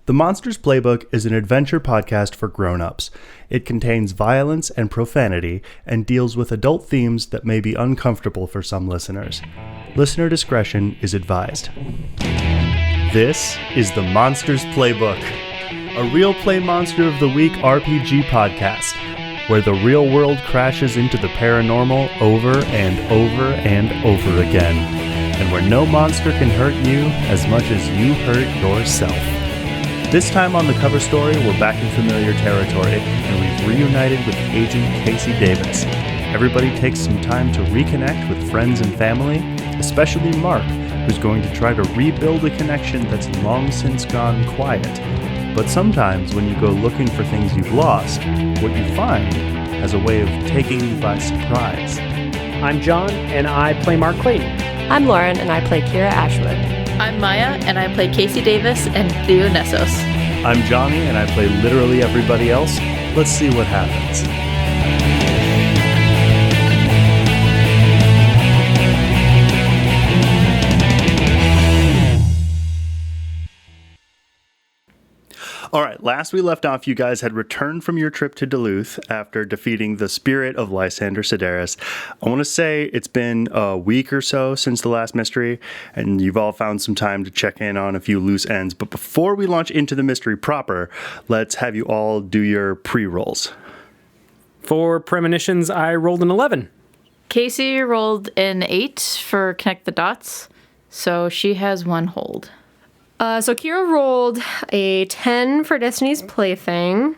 The Monsters Playbook is an adventure podcast for grown-ups. It contains violence and profanity and deals with adult themes that may be uncomfortable for some listeners. Listener discretion is advised. This is the Monsters Playbook, a Real Play Monster of the Week RPG podcast, where the real world crashes into the paranormal over and over and over again, and where no monster can hurt you as much as you hurt yourself. This time on the cover story, we're back in familiar territory, and we've reunited with Agent Casey Davis. Everybody takes some time to reconnect with friends and family, especially Mark, who's going to try to rebuild a connection that's long since gone quiet. But sometimes when you go looking for things you've lost, what you find has a way of taking you by surprise. I'm John, and I play Mark Clayton. I'm Lauren, and I play Kira Ashwood. I'm Maya, and I play Casey Davis and Theo Nessos. I'm Johnny, and I play literally everybody else. Let's see what happens. All right, last we left off, you guys had returned from your trip to Duluth after defeating the spirit of Lysander Sedaris. I want to say it's been a week or so since the last mystery, and you've all found some time to check in on a few loose ends. But before we launch into the mystery proper, let's have you all do your pre-rolls. For premonitions, I rolled an 11. Casey rolled an 8 for Connect the Dots, so she has one hold. So Kira rolled a 10 for Destiny's Plaything,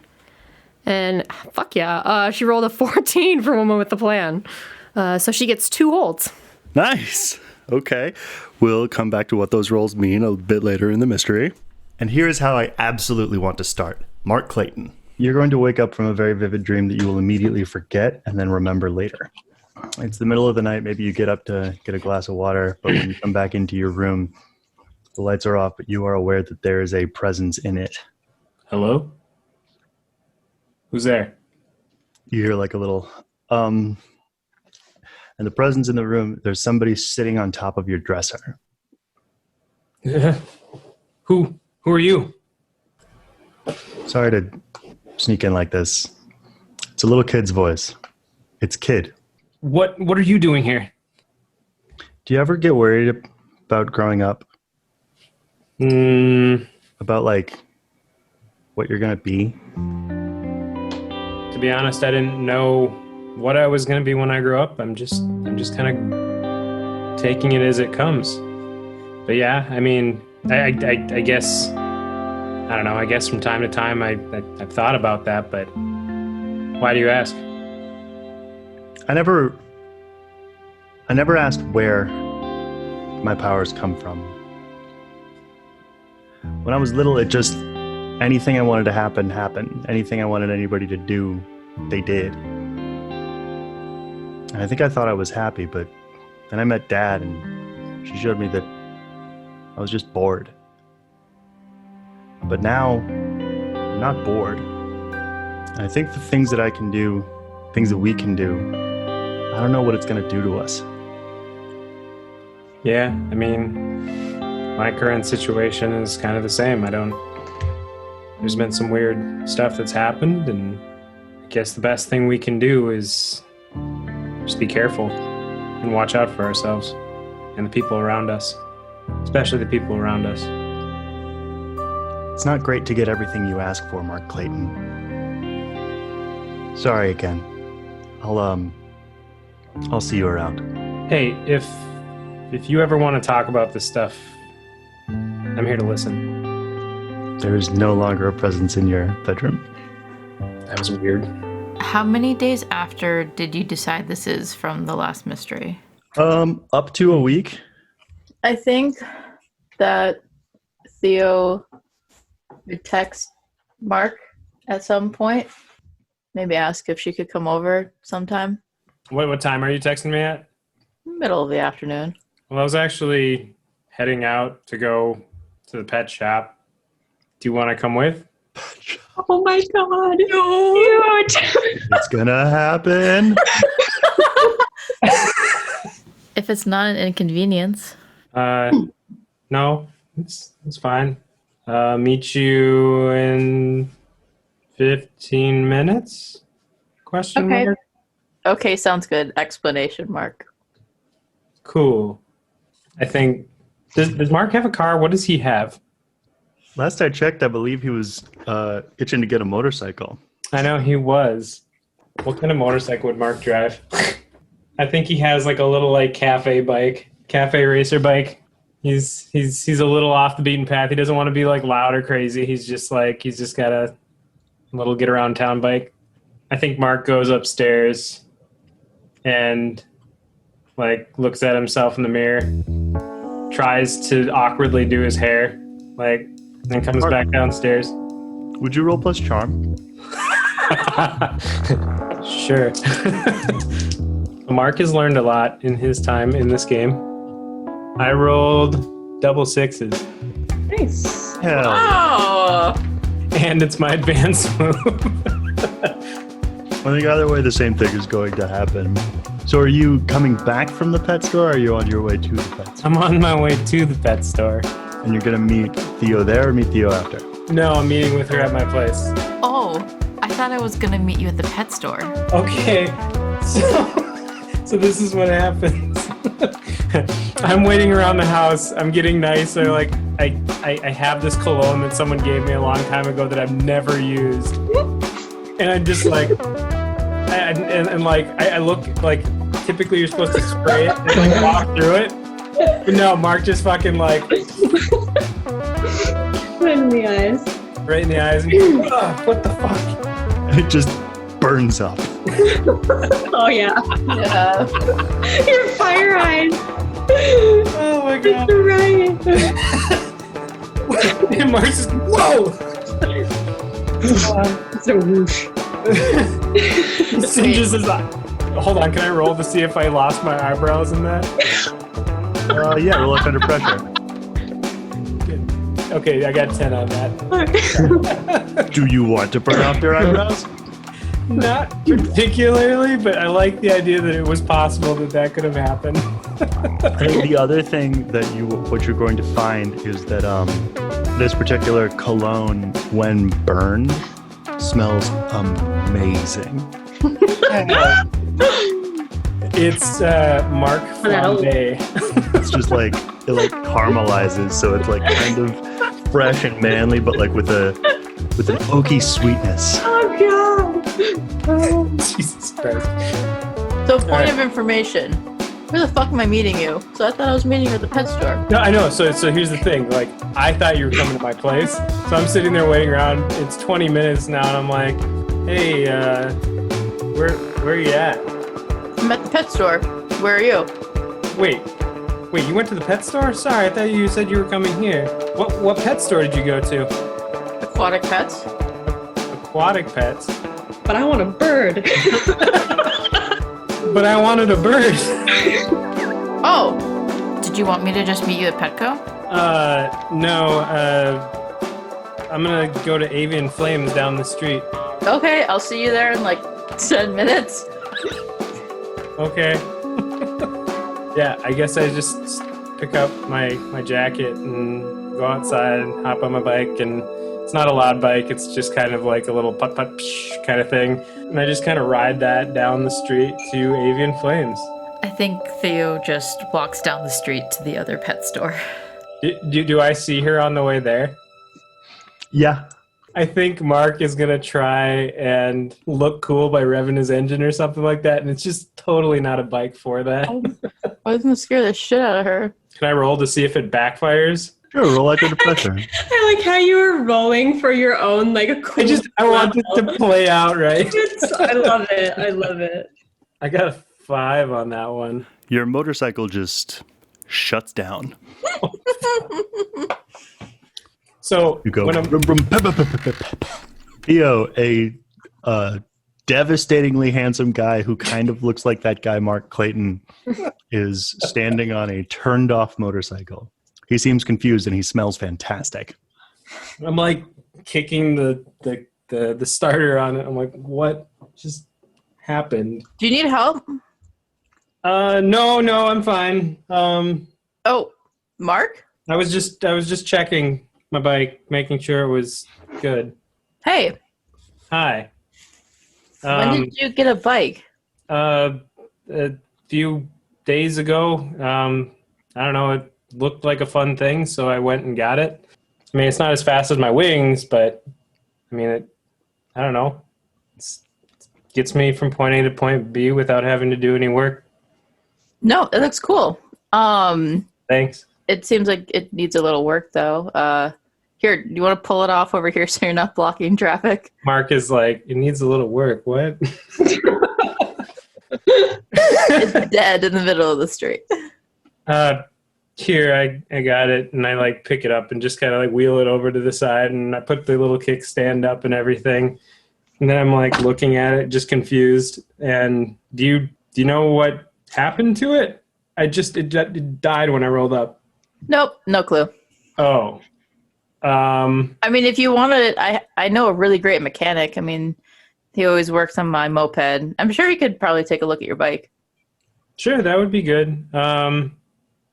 and fuck yeah, she rolled a 14 for Woman with the Plan. So she gets 2 holds. Nice. Okay. We'll come back to what those rolls mean a bit later in the mystery. And here's how I absolutely want to start. Mark Clayton. You're going to wake up from a very vivid dream that you will immediately forget and then remember later. It's the middle of the night. Maybe you get up to get a glass of water, but when you come back into your room, the lights are off, but you are aware that there is a presence in it. Hello? Who's there? You hear like a little, and the presence in the room, there's somebody sitting on top of your dresser. Who are you? Sorry to sneak in like this. It's a little kid's voice. It's Kid. What are you doing here? Do you ever get worried about growing up? About like what you're gonna be? To be honest, I didn't know what I was gonna be when I grew up. I'm just kind of taking it as it comes. But yeah, I mean, I guess I don't know. I guess from time to time I've thought about that. But why do you ask? I never asked where my powers come from. When I was little, it just, anything I wanted to happen, happened. Anything I wanted anybody to do, they did. And I think I thought I was happy, but then I met Dad, and she showed me that I was just bored. But now, I'm not bored. And I think the things that I can do, things that we can do, I don't know what it's going to do to us. Yeah, I mean, my current situation is kind of the same. There's been some weird stuff that's happened, and I guess the best thing we can do is just be careful and watch out for ourselves and the people around us, especially the people around us. It's not great to get everything you ask for, Mark Clayton. Sorry again. I'll see you around. Hey, if you ever want to talk about this stuff, I'm here to listen. There is no longer a presence in your bedroom. That was weird. How many days after did you decide this is from the last mystery? Up to a week. I think that Theo would text Mark at some point. Maybe ask if she could come over sometime. What time are you texting me at? Middle of the afternoon. Well, I was actually heading out to go to the pet shop. Do you want to come with? Oh my god. No. It's gonna happen. If it's not an inconvenience. No, it's fine. Meet you in 15 minutes? Question Okay. mark? Okay, sounds good. Explanation mark. Cool. I think... Does Mark have a car? What does he have? Last I checked, I believe he was itching to get a motorcycle. I know he was. What kind of motorcycle would Mark drive? I think he has like a little like cafe racer bike. He's a little off the beaten path. He doesn't want to be like loud or crazy. He's just got a little get around town bike. I think Mark goes upstairs and like looks at himself in the mirror, tries to awkwardly do his hair, like, then comes back downstairs. Would you roll plus charm? Sure. Mark has learned a lot in his time in this game. I rolled double sixes, Nice. Hell. Oh! and it's my advanced move. I think either way the same thing is going to happen. So are you coming back from the pet store or are you on your way to the pet store? I'm on my way to the pet store. And you're going to meet Theo there or meet Theo after? No, I'm meeting with her at my place. Oh, I thought I was gonna meet you at the pet store. Okay, so this is what happens. I'm waiting around the house. I'm getting nicer. Like I have this cologne that someone gave me a long time ago that I've never used, and I'm just like, I look like typically you're supposed to spray it and like walk through it, but no, Mark just fucking like Right in the eyes. right in the eyes. And, "Ugh, what the fuck? It just burns up. Oh yeah. Yeah. Your fire eyes. Oh my god!" Right. And Mark's just whoa. It's a whoosh. Singes his eye. Hold on, can I roll to see if I lost my eyebrows in that? Yeah, roll it under pressure. Okay, I got 10 on that. Do you want to burn off your eyebrows? Not particularly, but I like the idea that it was possible that could have happened. I think the other thing that what you're going to find is that this particular cologne, when burned, smells amazing. It's Mark Flambe. It's just like it like caramelizes, so it's like kind of fresh and manly, but like with an oaky sweetness. Oh god. Oh. Jesus Christ. So, point Alright. of information. Where the fuck am I meeting you? So I thought I was meeting you at the pet store. No, I know. So here's the thing. Like, I thought you were coming to my place. So I'm sitting there waiting around. It's 20 minutes now, and I'm like, hey, where are you at? I'm at the pet store. Where are you? Wait, you went to the pet store? Sorry, I thought you said you were coming here. What pet store did you go to? Aquatic pets. Aquatic pets. But I want a bird. But I wanted a bird. Oh, Did you want me to just meet you at Petco? No, I'm gonna go to Avian Flames down the street. okay. I'll see you there in like 10 minutes. Okay. Yeah, I guess I just pick up my jacket and go outside and hop on my bike, and it's not a loud bike, it's just kind of like a little putt-putt psh kind of thing. And I just kind of ride that down the street to Avian Flames. I think Theo just walks down the street to the other pet store. Do I see her on the way there? Yeah. I think Mark is going to try and look cool by revving his engine or something like that, and it's just totally not a bike for that. I was gonna scare the shit out of her. Can I roll to see if it backfires? Sure, roll under pressure. I like how you were rolling for your own like a cool. I want it to play out right. I love it. I love it. I got a 5 on that one. Your motorcycle just shuts down. So You go. when I'm Brum, brum, pep, pep, pep, pep, pep. Theo, a devastatingly handsome guy who kind of looks like that guy Mark Clayton, is standing on a turned off motorcycle. He seems confused and he smells fantastic. I'm like kicking the starter on it. I'm like, what just happened? Do you need help? No, I'm fine. Oh, Mark? I was just checking my bike, making sure it was good. Hey, Hi. when did you get a bike? A few days ago. I don't know. It looked like a fun thing, so I went and got it. I mean, it's not as fast as my wings, but I mean, I don't know. It gets me from point A to point B without having to do any work. No, it looks cool. Thanks. It seems like it needs a little work though. Here, do you want to pull it off over here so you're not blocking traffic? Mark is like, it needs a little work. What? It's dead in the middle of the street. Here, I got it, and I like pick it up and just kind of like wheel it over to the side, and I put the little kickstand up and everything. And then I'm like looking at it, just confused. And do you know what happened to it? It died when I rolled up. Nope, no clue. Oh. I mean, if you wanted, I know a really great mechanic. I mean, he always works on my moped. I'm sure he could probably take a look at your bike. Sure, that would be good.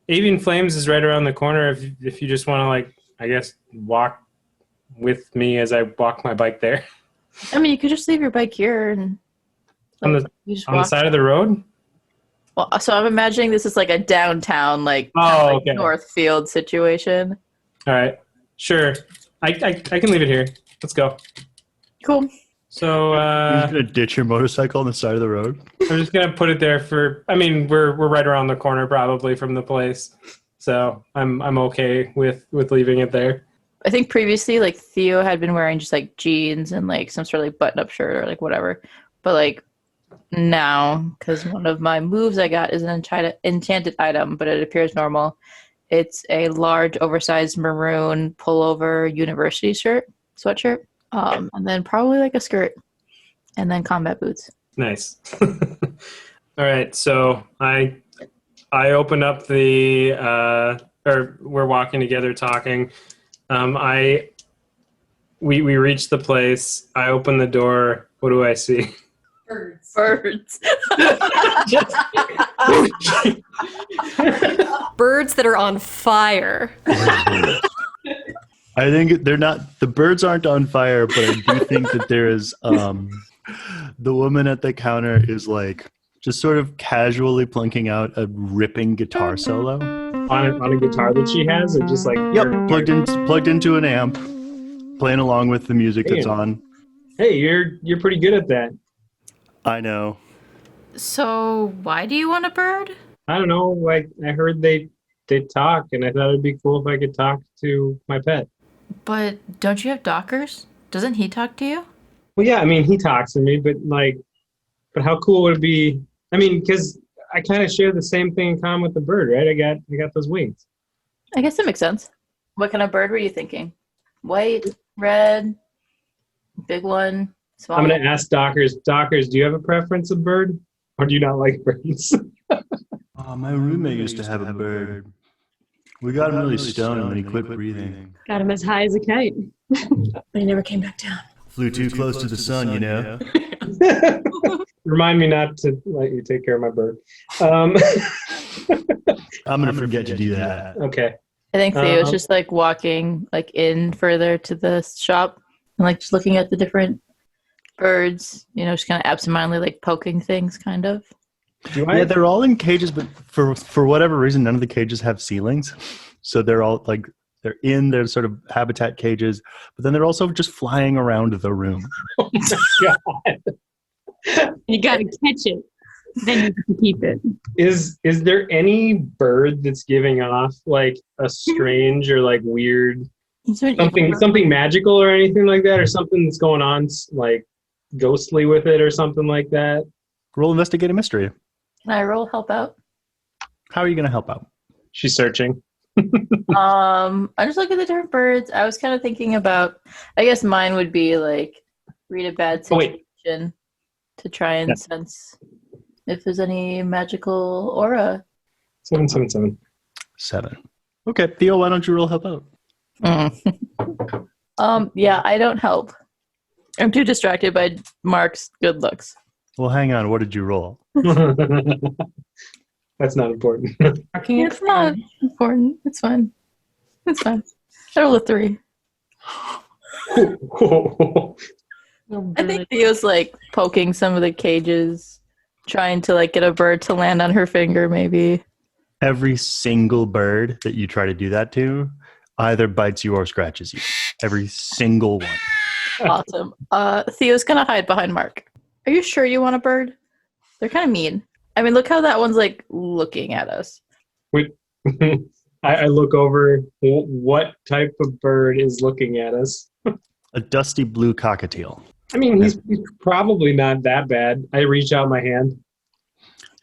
Avian Flames is right around the corner if you just want to, like, I guess, walk with me as I walk my bike there. I mean, you could just leave your bike here and On the side of the road? Well, so I'm imagining this is like a downtown, like, okay. Northfield situation. All right. Sure. I can leave it here. Let's go. Cool. So You're just gonna ditch your motorcycle on the side of the road? I'm just gonna put it there we're right around the corner probably from the place. So I'm okay with leaving it there. I think previously, like, Theo had been wearing just like jeans and like some sort of like button-up shirt or like whatever. But like now, because one of my moves I got is an enchanted item, but it appears normal. It's a large, oversized maroon pullover university sweatshirt, and then probably like a skirt, and then combat boots. Nice. All right, so I open up the or we're walking together talking. We reach the place. I open the door. What do I see? Birds. Birds that are on fire. I think they're not. The birds aren't on fire, but I do think that there is. The woman at the counter is like just sort of casually plunking out a ripping guitar solo On a guitar that she has, or just like plugged into an amp, playing along with the music that's on. Hey, you're pretty good at that. I know. So why do you want a bird? I don't know. Like, I heard they talk, and I thought it'd be cool if I could talk to my pet. But don't you have Dockers? Doesn't he talk to you? Well, yeah. I mean, he talks to me, but how cool would it be? I mean, because I kind of share the same thing in common with the bird, right? I got those wings. I guess that makes sense. What kind of bird were you thinking? White, red, big one, small? I'm gonna ask Dockers. Dockers, do you have a preference of bird, or do you not like birds? My roommate used to have a bird. We got him really stoned and then he quit breathing. Got him as high as a kite. But he never came back down. Flew too close to the sun, you know. Remind me not to let you take care of my bird. I'm gonna forget to do that. Okay. I think Theo's just like walking like in further to the shop and like just looking at the different birds, you know, just kind of absentmindedly like poking things, kind of. Yeah, they're all in cages, but for whatever reason, none of the cages have ceilings. So they're all like they're in their sort of habitat cages, but then they're also just flying around the room. Oh my God. You gotta catch it. Then you can keep it. Is there any bird that's giving off like a strange or like weird something magical or anything like that, or something that's going on like ghostly with it or something like that? Roll investigate a mystery. Can I roll help out? How are you going to help out? She's searching. I just look at the different birds. I was kind of thinking about, I guess mine would be like read a bad situation to try and sense if there's any magical aura. 777. 7. Okay, Theo, why don't you roll help out? Yeah, I don't help. I'm too distracted by Mark's good looks. Well, hang on. What did you roll? That's not important. It's not important. It's fine. It's fine. I rolled a 3. I think Theo's like poking some of the cages, trying to like get a bird to land on her finger, maybe. Every single bird that you try to do that to either bites you or scratches you. Every single one. Awesome. Theo's gonna hide behind Mark. Are you sure you want a bird? They're kind of mean. I mean, look how that one's like looking at us. Wait, I look over. What type of bird is looking at us? A dusty blue cockatiel. I mean, he's probably not that bad. I reach out my hand.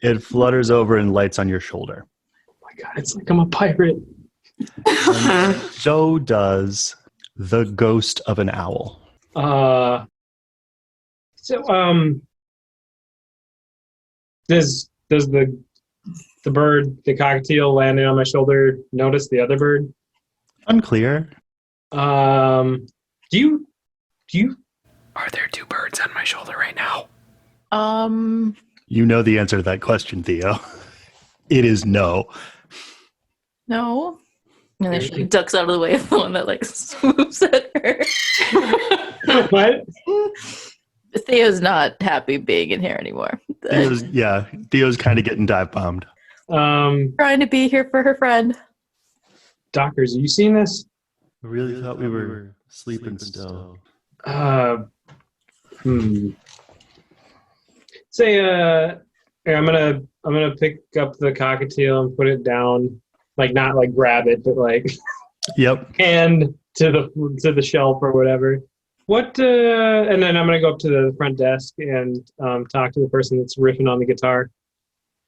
It flutters over and lights on your shoulder. Oh my God, it's like I'm a pirate. And so does the ghost of an owl. Does the bird, the cockatiel landing on my shoulder, notice the other bird? Unclear. Do you? Are there two birds on my shoulder right now? You know the answer to that question, Theo. It is no. No. And then she ducks out of the way of the one that like swoops at her. What? Theo's not happy being in here anymore. Theo's kind of getting dive bombed. Trying to be here for her friend. Dockers, have you seen this? I really thought we were sleeping still. Say, here, I'm gonna pick up the cockatiel and put it down, like not like grab it, but like Yep. hand to the shelf or whatever. What? And then I'm gonna go up to the front desk and talk to the person that's riffing on the guitar.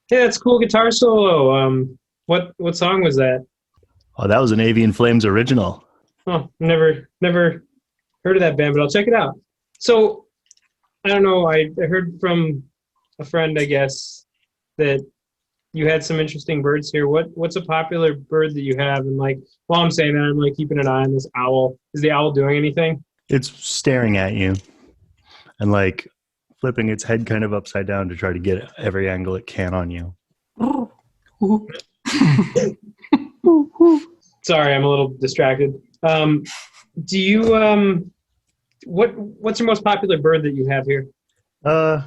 Hey, that's a cool guitar solo. What song was that? Oh, that was an Avian Flames original. Oh, never heard of that band, but I'll check it out. So, I don't know. I heard from a friend, I guess, that you had some interesting birds here. What's a popular bird that you have? And like, while I'm saying that, I'm like keeping an eye on this owl. Is the owl doing anything? It's staring at you and like flipping its head kind of upside down to try to get every angle it can on you. Sorry, I'm a little distracted. Do you what's your most popular bird that you have here? Ever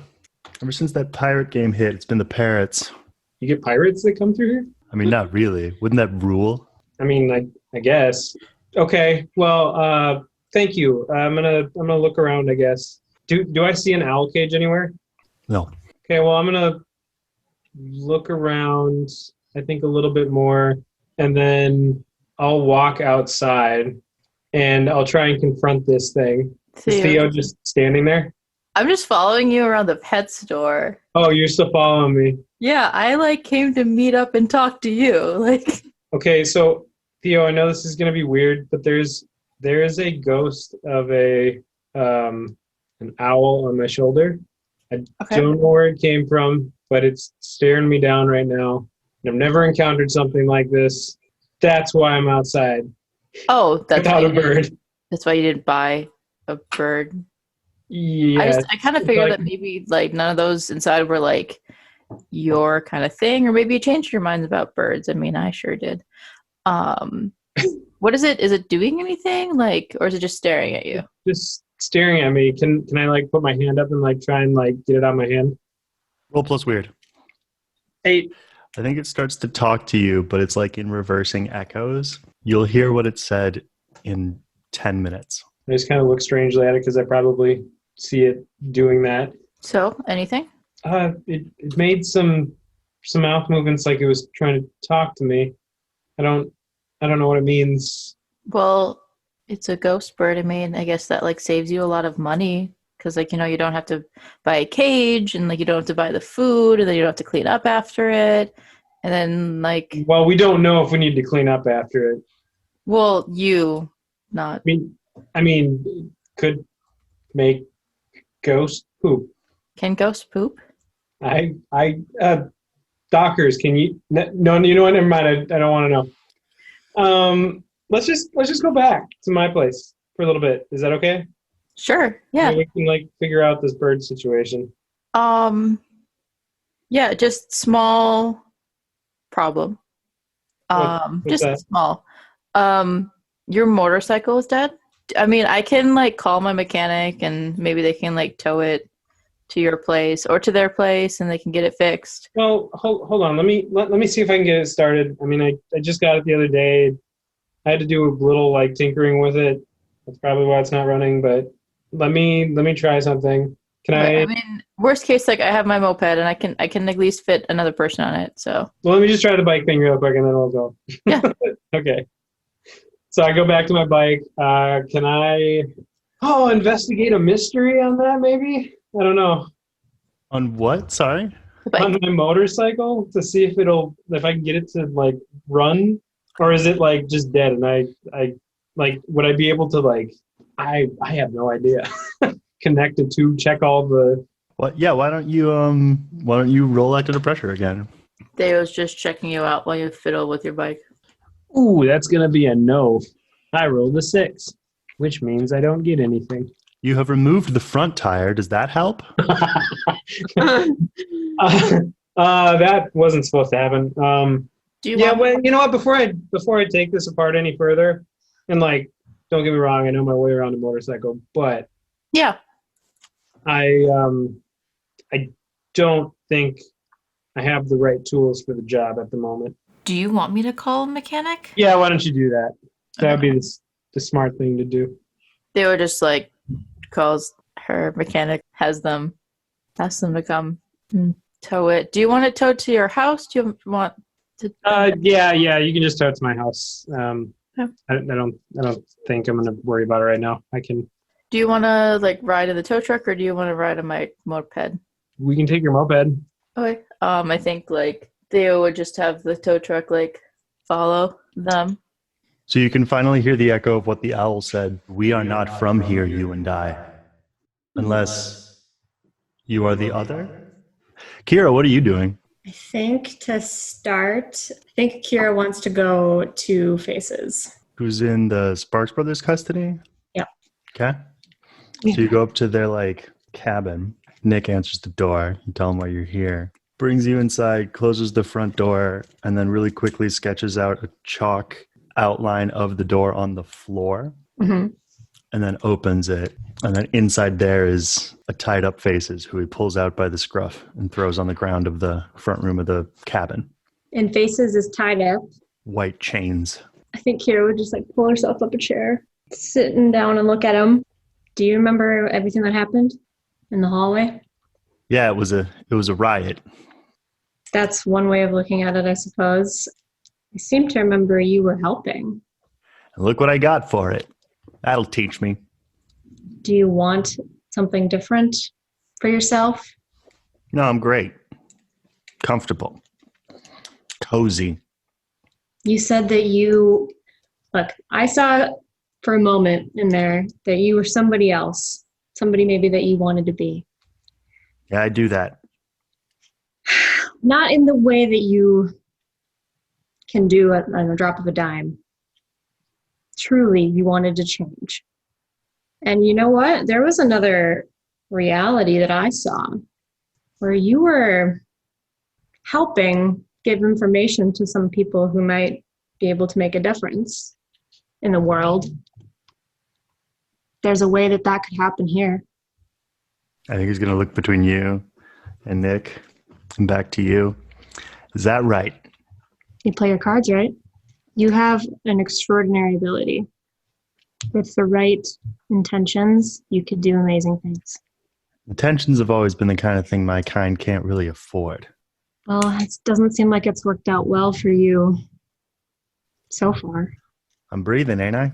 since that pirate game hit, it's been the parrots. You get pirates that come through here? I mean, not really. Wouldn't that rule? I mean, I guess. Okay. Well, thank you. I'm gonna look around, I guess. Do I see an owl cage anywhere? No. Okay. Well, I'm gonna look around. I think a little bit more, and then I'll walk outside, and I'll try and confront this thing. Is Theo just standing there? I'm just following you around the pet store. Oh, you're still following me. Yeah, I like came to meet up and talk to you. Like, okay, so Theo, I know this is gonna be weird, but there is a ghost of an owl on my shoulder. I don't know where it came from, but it's staring me down right now. And I've never encountered something like this. That's why I'm outside. Oh, that's without a bird. That's why you didn't buy a bird. Yeah, I kind of figured that maybe like none of those inside were like your kind of thing, or maybe you changed your minds about birds. I mean, I sure did. What is it? Is it doing anything like, or is it just staring at you? Just staring at me. Can I like put my hand up and like try and like get it out of my hand? Roll plus weird. 8. I think it starts to talk to you, but it's like in reversing echoes. You'll hear what it said in 10 minutes. I just kind of look strangely at it because I probably see it doing that. So, anything? It made some mouth movements like it was trying to talk to me. I don't know what it means. Well, it's a ghost bird. I mean, I guess that like saves you a lot of money because like, you know, you don't have to buy a cage and like you don't have to buy the food and then you don't have to clean up after it. And then like, well, we don't know if we need to clean up after it. Well, you not. I mean, could make ghost poop. Can ghosts poop? Dockers, can you? No, you know what? Never mind. I don't want to know. Let's just go back to my place for a little bit. Is that okay? Sure. Yeah. We can like figure out this bird situation. Yeah, just small problem. What's just that? small. Your motorcycle is dead? I mean, I can like call my mechanic and maybe they can like tow it to your place or to their place and they can get it fixed. Well, hold on. Let me see if I can get it started. I mean, I just got it the other day. I had to do a little like tinkering with it. That's probably why it's not running. But let me try something. Can I? I mean, worst case, like I have my moped and I can at least fit another person on it. So. Well, let me just try the bike thing real quick and then I'll go. Yeah. Okay. So I go back to my bike. Can I? Oh, investigate a mystery on that maybe. I don't know. On what? Sorry? On my motorcycle to see if I can get it to like run, or is it like just dead? And I like, would I be able to like? I have no idea. Connect it to check all the. What? Yeah. Why don't you roll active to pressure again? Theo's just checking you out while you fiddle with your bike. Ooh, that's gonna be a no. I rolled a 6, which means I don't get anything. You have removed the front tire. Does that help? That wasn't supposed to happen. Do you Yeah, want? well, you know what? Before I take this apart any further, and like, don't get me wrong, I know my way around a motorcycle, but Yeah. I don't think I have the right tools for the job at the moment. Do you want me to call a mechanic? Yeah, why don't you do that? That would be the smart thing to do. Theo just like calls her mechanic, ask them to come and tow it. Do you want it towed to your house? Do you want to? Yeah, you can just tow it to my house. Yeah. I don't think I'm gonna worry about it right now. I can. Do you want to like ride in the tow truck or do you want to ride on my moped? We can take your moped. Okay. I think like Theo would just have the tow truck like follow them. So you can finally hear the echo of what the owl said. We are not from here, you and I. Unless you are the other? Kira, what are you doing? I think to start, I think Kira wants to go to Faces. Who's in the Sparks Brothers custody? Yep. Okay. So you go up to their like cabin. Nick answers the door. You tell him why you're here. Brings you inside, closes the front door, and then really quickly sketches out a chalk outline of the door on the floor. Mm-hmm. And then opens it. And then inside there is a tied up Faces who he pulls out by the scruff and throws on the ground of the front room of the cabin. And Faces is tied up. White chains. I think Kira would just like pull herself up a chair, sitting down and look at him. Do you remember everything that happened in the hallway? Yeah, it was a riot. That's one way of looking at it, I suppose. I seem to remember you were helping. And look what I got for it. That'll teach me. Do you want something different for yourself? No, I'm great. Comfortable. Cozy. You said that look, I saw for a moment in there that you were somebody else, somebody maybe that you wanted to be. Yeah, I do that. Not in the way that you can do it on a drop of a dime. Truly, you wanted to change. And you know what? There was another reality that I saw where you were helping give information to some people who might be able to make a difference in the world. There's a way that could happen here. I think he's going to look between you and Nick and back to you. Is that right? You play your cards right. You have an extraordinary ability. With the right intentions, you could do amazing things. Intentions have always been the kind of thing my kind can't really afford. Well, it doesn't seem like it's worked out well for you so far. I'm breathing, ain't I?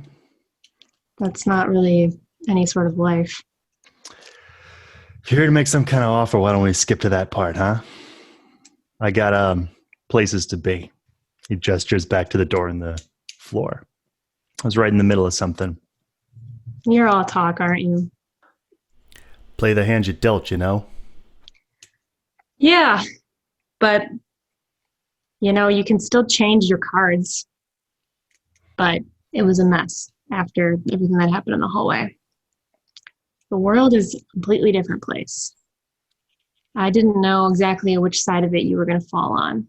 That's not really any sort of life. If you're here to make some kind of offer, why don't we skip to that part, huh? I got places to be. He gestures back to the door in the floor. I was right in the middle of something. You're all talk, aren't you? Play the hand you dealt, you know? Yeah, but, you can still change your cards. But it was a mess after everything that happened in the hallway. The world is a completely different place. I didn't know exactly which side of it you were going to fall on.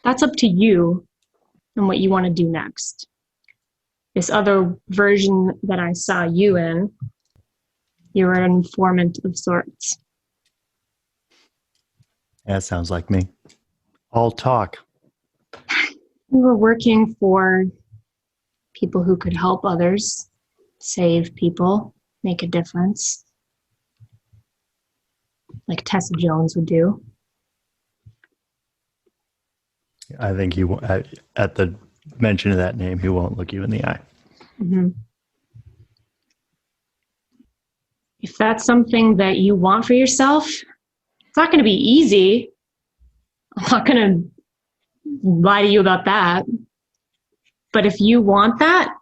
That's up to you and what you want to do next. this other version that I saw you in, you were an informant of sorts. That sounds like me. All talk. You were working for people who could help others, save people, make a difference, like Tessa Jones would do. I think at the mention of that name, he won't look you in the eye. Mm-hmm. If that's something that you want for yourself, it's not going to be easy. I'm not going to lie to you about that. But if you want that,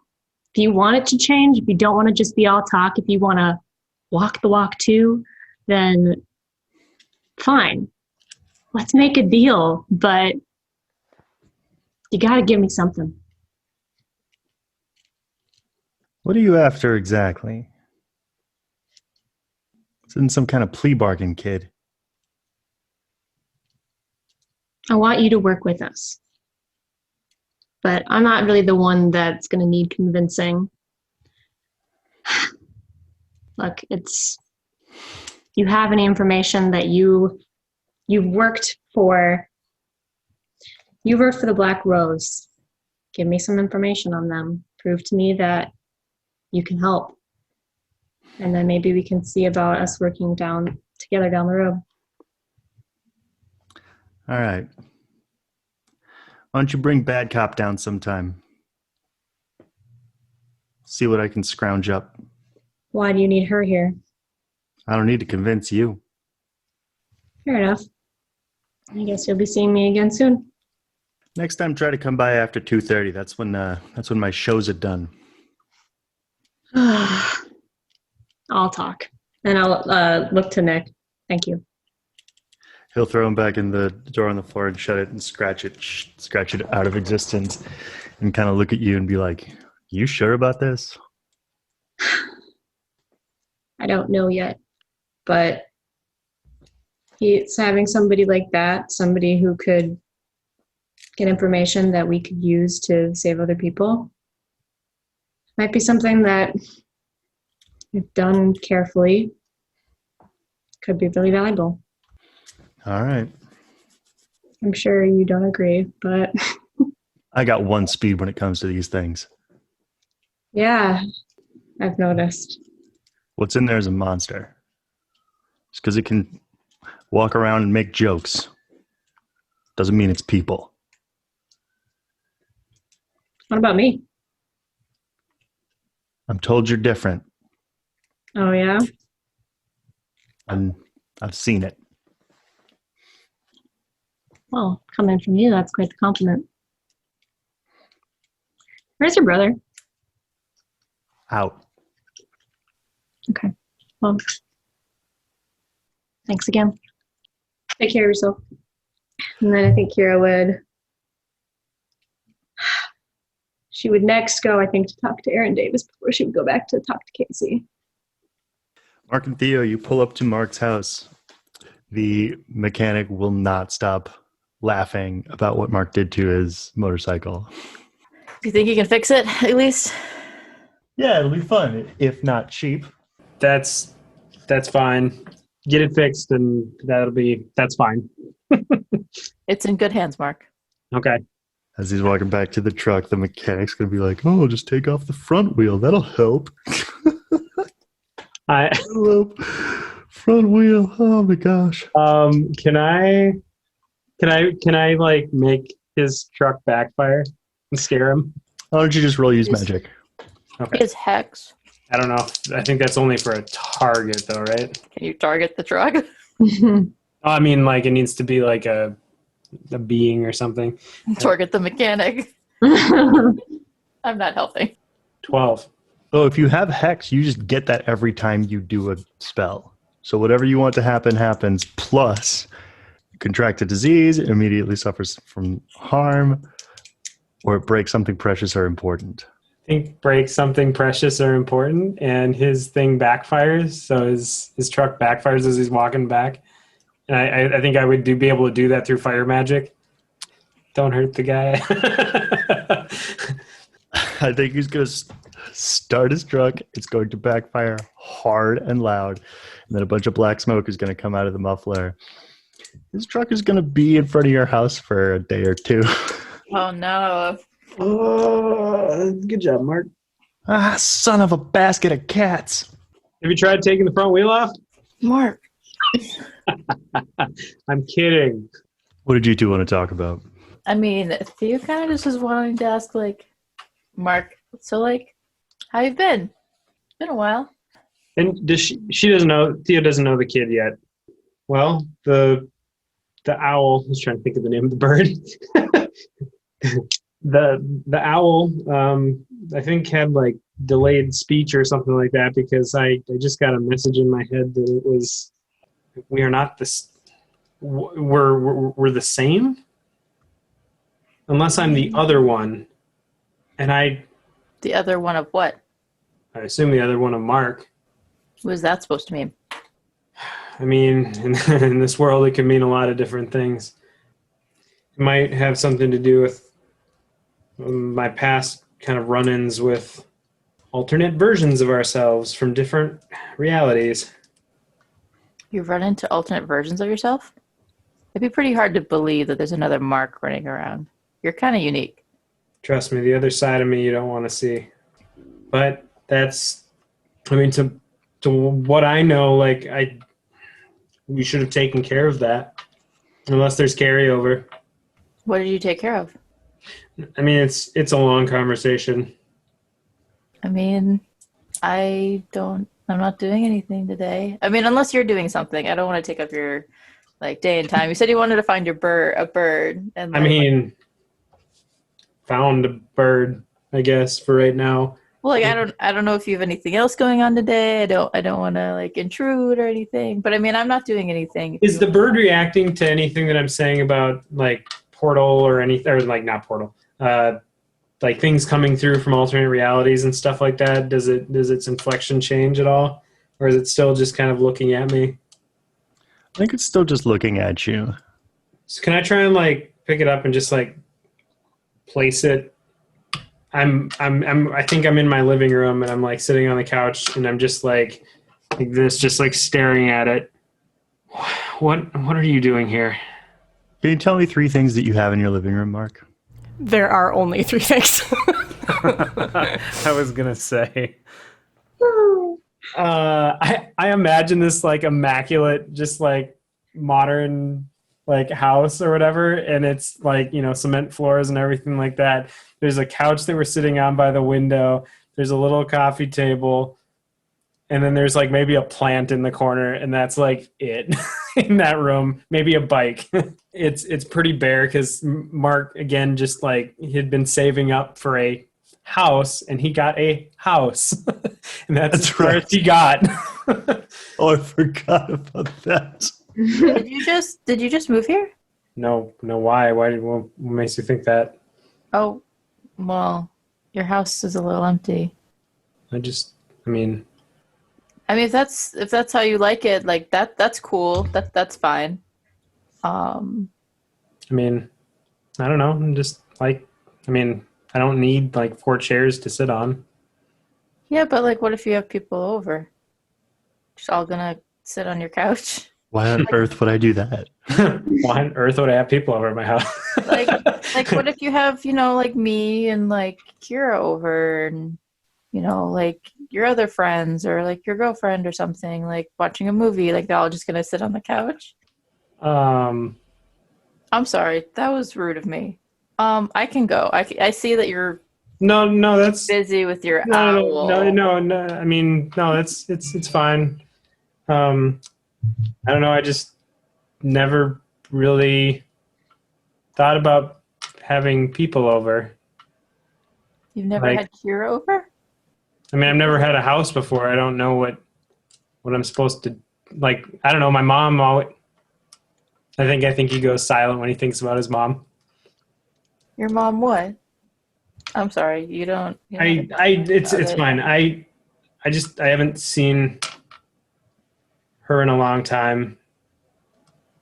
if you want it to change, if you don't want to just be all talk, if you want to walk the walk too, then fine. Let's make a deal. But you got to give me something. What are you after exactly? It's in some kind of plea bargain, kid. I want you to work with us. But I'm not really the one that's going to need convincing. Look, you have any information that you've worked for. You worked for the Black Rose. Give me some information on them. Prove to me that you can help. And then maybe we can see about us working together down the road. All right. Why don't you bring Bad Cop down sometime? See what I can scrounge up. Why do you need her here? I don't need to convince you. Fair enough. I guess you'll be seeing me again soon. Next time, try to come by after 2:30. That's when my shows are done. I'll talk. And I'll look to Nick. Thank you. He'll throw him back in the door on the floor and shut it and scratch it out of existence and kind of look at you and be like, you sure about this? I don't know yet, but he's having somebody like that, somebody who could get information that we could use to save other people, might be something that, if done carefully, could be really valuable. All right. I'm sure you don't agree, but I got one speed when it comes to these things. yeah, I've noticed. What's in there is a monster. Just because it can walk around and make jokes doesn't mean it's people. What about me? I'm told you're different. Oh, yeah? And I've seen it. Well, coming from you, that's quite the compliment. Where's your brother? Out. Okay. Well, thanks again. Take care of yourself. And then I think Kira would next go, I think, to talk to Aaron Davis before she would go back to talk to Casey. Mark and Theo, you pull up to Mark's house. The mechanic will not stop laughing about what Mark did to his motorcycle. Do you think you can fix it, at least? Yeah, it'll be fun, if not cheap. That's fine. Get it fixed, and that's fine. It's in good hands, Mark. Okay. As he's walking back to the truck, the mechanic's going to be like, oh, just take off the front wheel. That'll help. Front wheel. Oh my gosh. Can I like make his truck backfire and scare him? Why don't you just roll use magic? Okay. His hex. I don't know. I think that's only for a target, though, right? Can you target the truck? I mean, like it needs to be like a being or something. Target the mechanic. I'm not helping. 12. Oh, if you have Hex, you just get that every time you do a spell. So whatever you want to happen, happens. Plus, contract a disease, immediately suffers from harm, or it breaks something precious or important. I think break something precious or important, and his thing backfires. So his truck backfires as he's walking back. And I think I would be able to do that through fire magic. Don't hurt the guy. I think he's going to start his truck. It's going to backfire hard and loud. And then a bunch of black smoke is going to come out of the muffler. His truck is going to be in front of your house for a day or two. Oh no. Oh, good job, Mark. Ah, son of a basket of cats. Have you tried taking the front wheel off? Mark. I'm kidding. What did you two want to talk about? I mean, Theo kind of just was wanting to ask, like, Mark, so, like, how you been? It's been a while. And does she doesn't know, Theo doesn't know the kid yet. Well, the owl, I was trying to think of the name of the bird. the owl, I think had like delayed speech or something like that because I just got a message in my head that it was, we are not this, we're the same? Unless I'm the other one. And The other one of what? I assume the other one of Mark. What is that supposed to mean? I mean, in this world, it can mean a lot of different things. It might have something to do with my past kind of run-ins with alternate versions of ourselves from different realities. You run into alternate versions of yourself? It'd be pretty hard to believe that there's another Mark running around. You're kind of unique. Trust me, the other side of me you don't want to see. But that's, I mean, to what I know, like, we should have taken care of that. Unless there's carryover. What did you take care of? I mean, it's a long conversation. I mean, I'm not doing anything today. I mean, unless you're doing something. I don't want to take up your, like, day and time. You said you wanted to find a bird. And I mean, found a bird, I guess, for right now. well, like, I don't know if you have anything else going on today. I don't want to, like, intrude or anything. But I mean, I'm not doing anything. Is the bird reacting to anything that I'm saying about, like, portal or anything, or, like, not portal, like things coming through from alternate realities and stuff like that? Does its inflection change at all? Or is it still just kind of looking at me? I think it's still just looking at you. So can I try and, like, pick it up and just, like, place it? I think I'm in my living room and I'm, like, sitting on the couch and I'm just like this, just like staring at it. What are you doing here? Can you tell me 3 things that you have in your living room, Mark? There are only 3 things. I was gonna say. I imagine this, like, immaculate, just, like, modern, like, house or whatever, and it's, like, you know, cement floors and everything like that. There's a couch that we're sitting on by the window. There's a little coffee table, and then there's, like, maybe a plant in the corner, and that's, like, it in that room. Maybe a bike. It's pretty bare because Mark, again, just, like, he'd been saving up for a house, and he got a house. And that's as far as he got. Oh, I forgot about that. Did you just move here? No, why? What makes you think that? Oh, well, your house is a little empty. I mean, if that's how you like it, like, that's cool. That's fine. I mean, I don't know. I'm just, like, I mean, I don't need, like, 4 chairs to sit on. Yeah, but, like, what if you have people over? Just all gonna sit on your couch? Why on earth would I do that? Why on earth would I have people over at my house? like what if you have, you know, like, me and, like, Kira over, and, you know, like, your other friends or, like, your girlfriend or something, like, watching a movie, like, they're all just gonna sit on the couch? I'm sorry, that was rude of me. I can go. I see that you're no, that's busy with your owl. No. I mean, no, it's fine. I don't know. I just never really thought about having people over. You've never Like, had Kira over? I mean, I've never had a house before. I don't know what I'm supposed to, like. I don't know. My mom always. I think he goes silent when he thinks about his mom. Your mom what? I'm sorry, you don't. It's fine. I haven't seen her in a long time.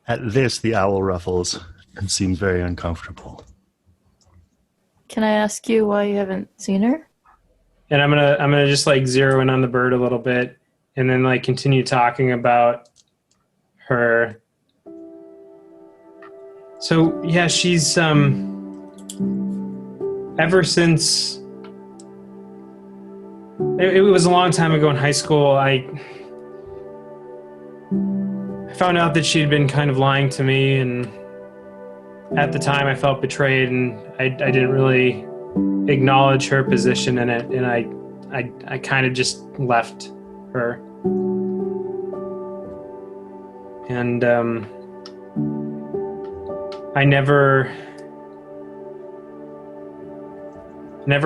At this, the owl ruffles and seems very uncomfortable. Can I ask you why you haven't seen her? and I'm gonna just like zero in on the bird a little bit, and then like continue talking about her. So yeah, she's ever since it was a long time ago in high school, I found out that she'd been kind of lying to me, and at the time I felt betrayed, and I didn't really acknowledge her position in it, and I kind of just left her. And I never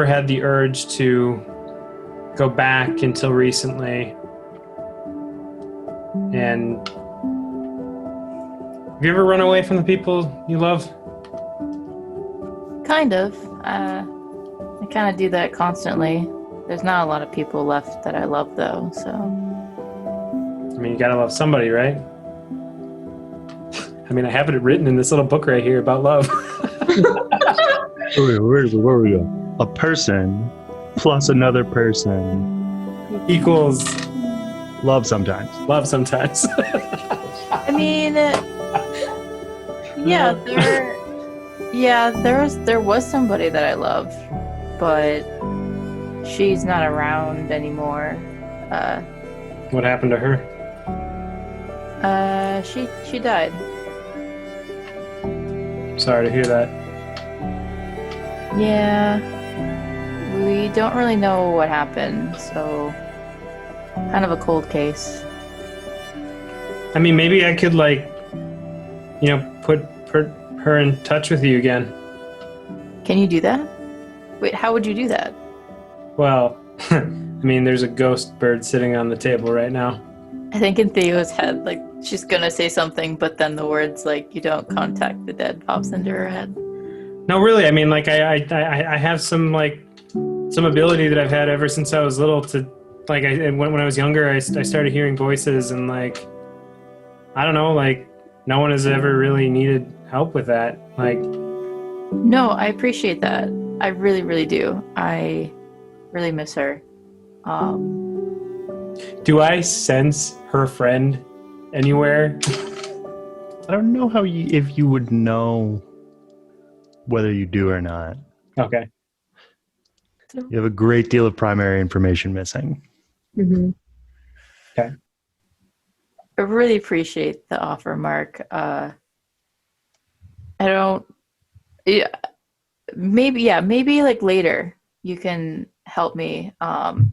had the urge to go back until recently. And have you ever run away from the people you love? Kind of. I kind of do that constantly. There's not a lot of people left that I love, though, so. I mean, you gotta love somebody, right? I mean, I have it written in this little book right here about love. Where we go? A person plus another person Equals love sometimes. love sometimes. I mean, there was somebody that I loved, but she's not around anymore. What happened to her? She died. Sorry to hear that. Yeah, we don't really know what happened, so kind of a cold case. I mean, maybe I could put her in touch with you again. Can you do that? Wait, how would you do that? Well, I mean, there's a ghost bird sitting on the table right now. I think in Theo's head, like, she's gonna say something, but then the words, like, you don't contact the dead pops into her head. No, really. I mean, like, I have some ability that I've had ever since I was little to, like, when I was younger, I started hearing voices, and, like, I don't know, like, no one has ever really needed help with that. Like, No, I appreciate that. I really, really do. I really miss her. do I sense her friend anywhere? I don't know if you would know whether you do or not. Okay. You have a great deal of primary information missing. Mm-hmm. I really appreciate the offer, Mark. I don't. Yeah, maybe like later you can help me. Well,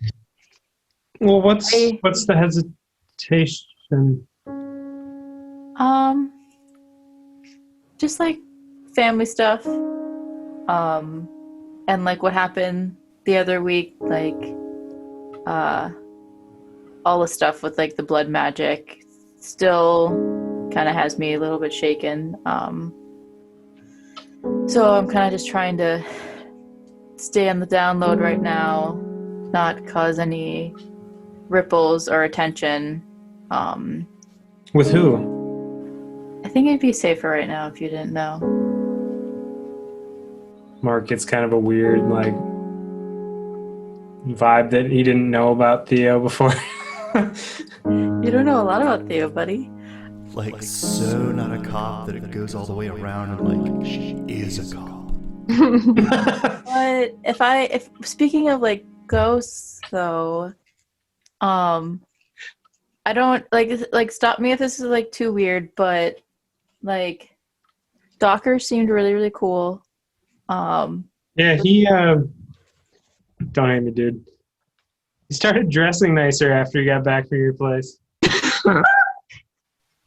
what's the hesitation? Just like family stuff. And like what happened the other week, like all the stuff with like the blood magic still kind of has me a little bit shaken. So I'm kind of just trying to stay on the download right now, not cause any ripples or attention. With who? I think it'd be safer right now if you didn't know. Mark gets kind of a weird, like, vibe that he didn't know about Theo before. You don't know a lot about Theo, buddy. Like, so not a cop that it goes all the way around and, like, she is a cop. But if speaking of like ghosts though, I don't like stop me if this is like too weird, but like Docker seemed really, really cool. Yeah, he don't hate me, dude. He started dressing nicer after you got back from your place.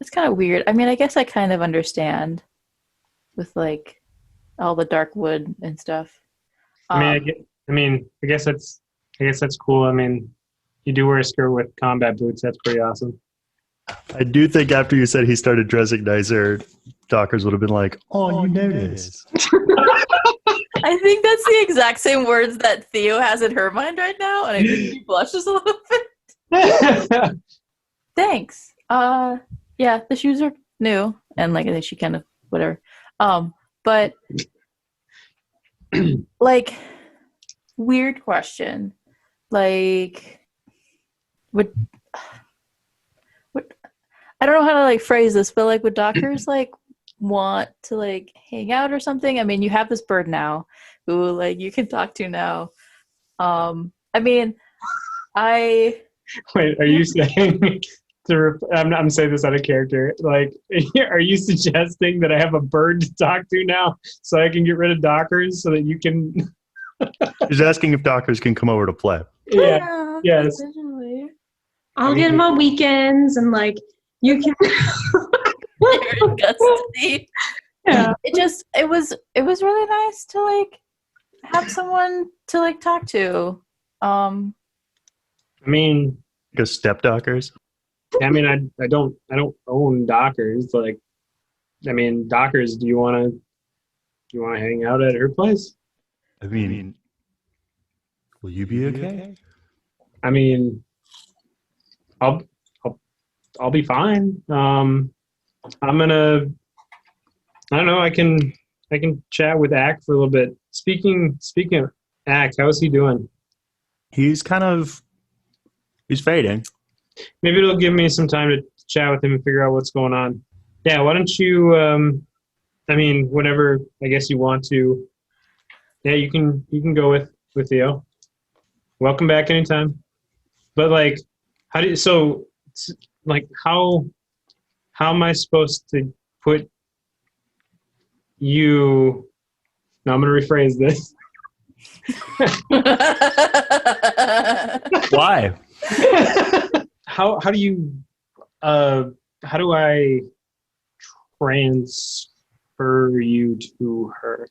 It's kind of weird. I mean, I guess I kind of understand with like all the dark wood and stuff. I guess that's cool. I mean, you do wear a skirt with combat boots. That's pretty awesome. I do think after you said he started dressing nicer, Dockers would have been like, "Oh, you noticed." I think that's the exact same words that Theo has in her mind right now, and I think she blushes a little bit. Thanks. Yeah, the shoes are new, and like I think she kind of whatever. But like, weird question. like would I don't know how to like phrase this, but like would doctors like want to like hang out or something? I mean, you have this bird now who like you can talk to now. I mean, I Wait, are you saying I'm saying this out of character. Like, are you suggesting that I have a bird to talk to now so I can get rid of Dockers so that you can? He's asking if Dockers can come over to play. Yeah. Yes. originally. I'll get him on weekends and like you can. Custody. Yeah. It was really nice to like have someone to like talk to. I mean, Like a step Dockers. I don't own Dockers. Like, I mean, Dockers. Do you want to hang out at her place? I mean, will you be okay? I mean, I'll be fine. I'm gonna. I don't know. I can chat with Ack for a little bit. Speaking of Ack, how's he doing? He's fading. Maybe it'll give me some time to chat with him and figure out what's going on. Yeah, why don't you? I mean, whenever I guess you want to. Yeah, you can go with Theo. Welcome back anytime. But like, how am I supposed to put you? No, I'm gonna rephrase this. Why? How do I transfer you to her?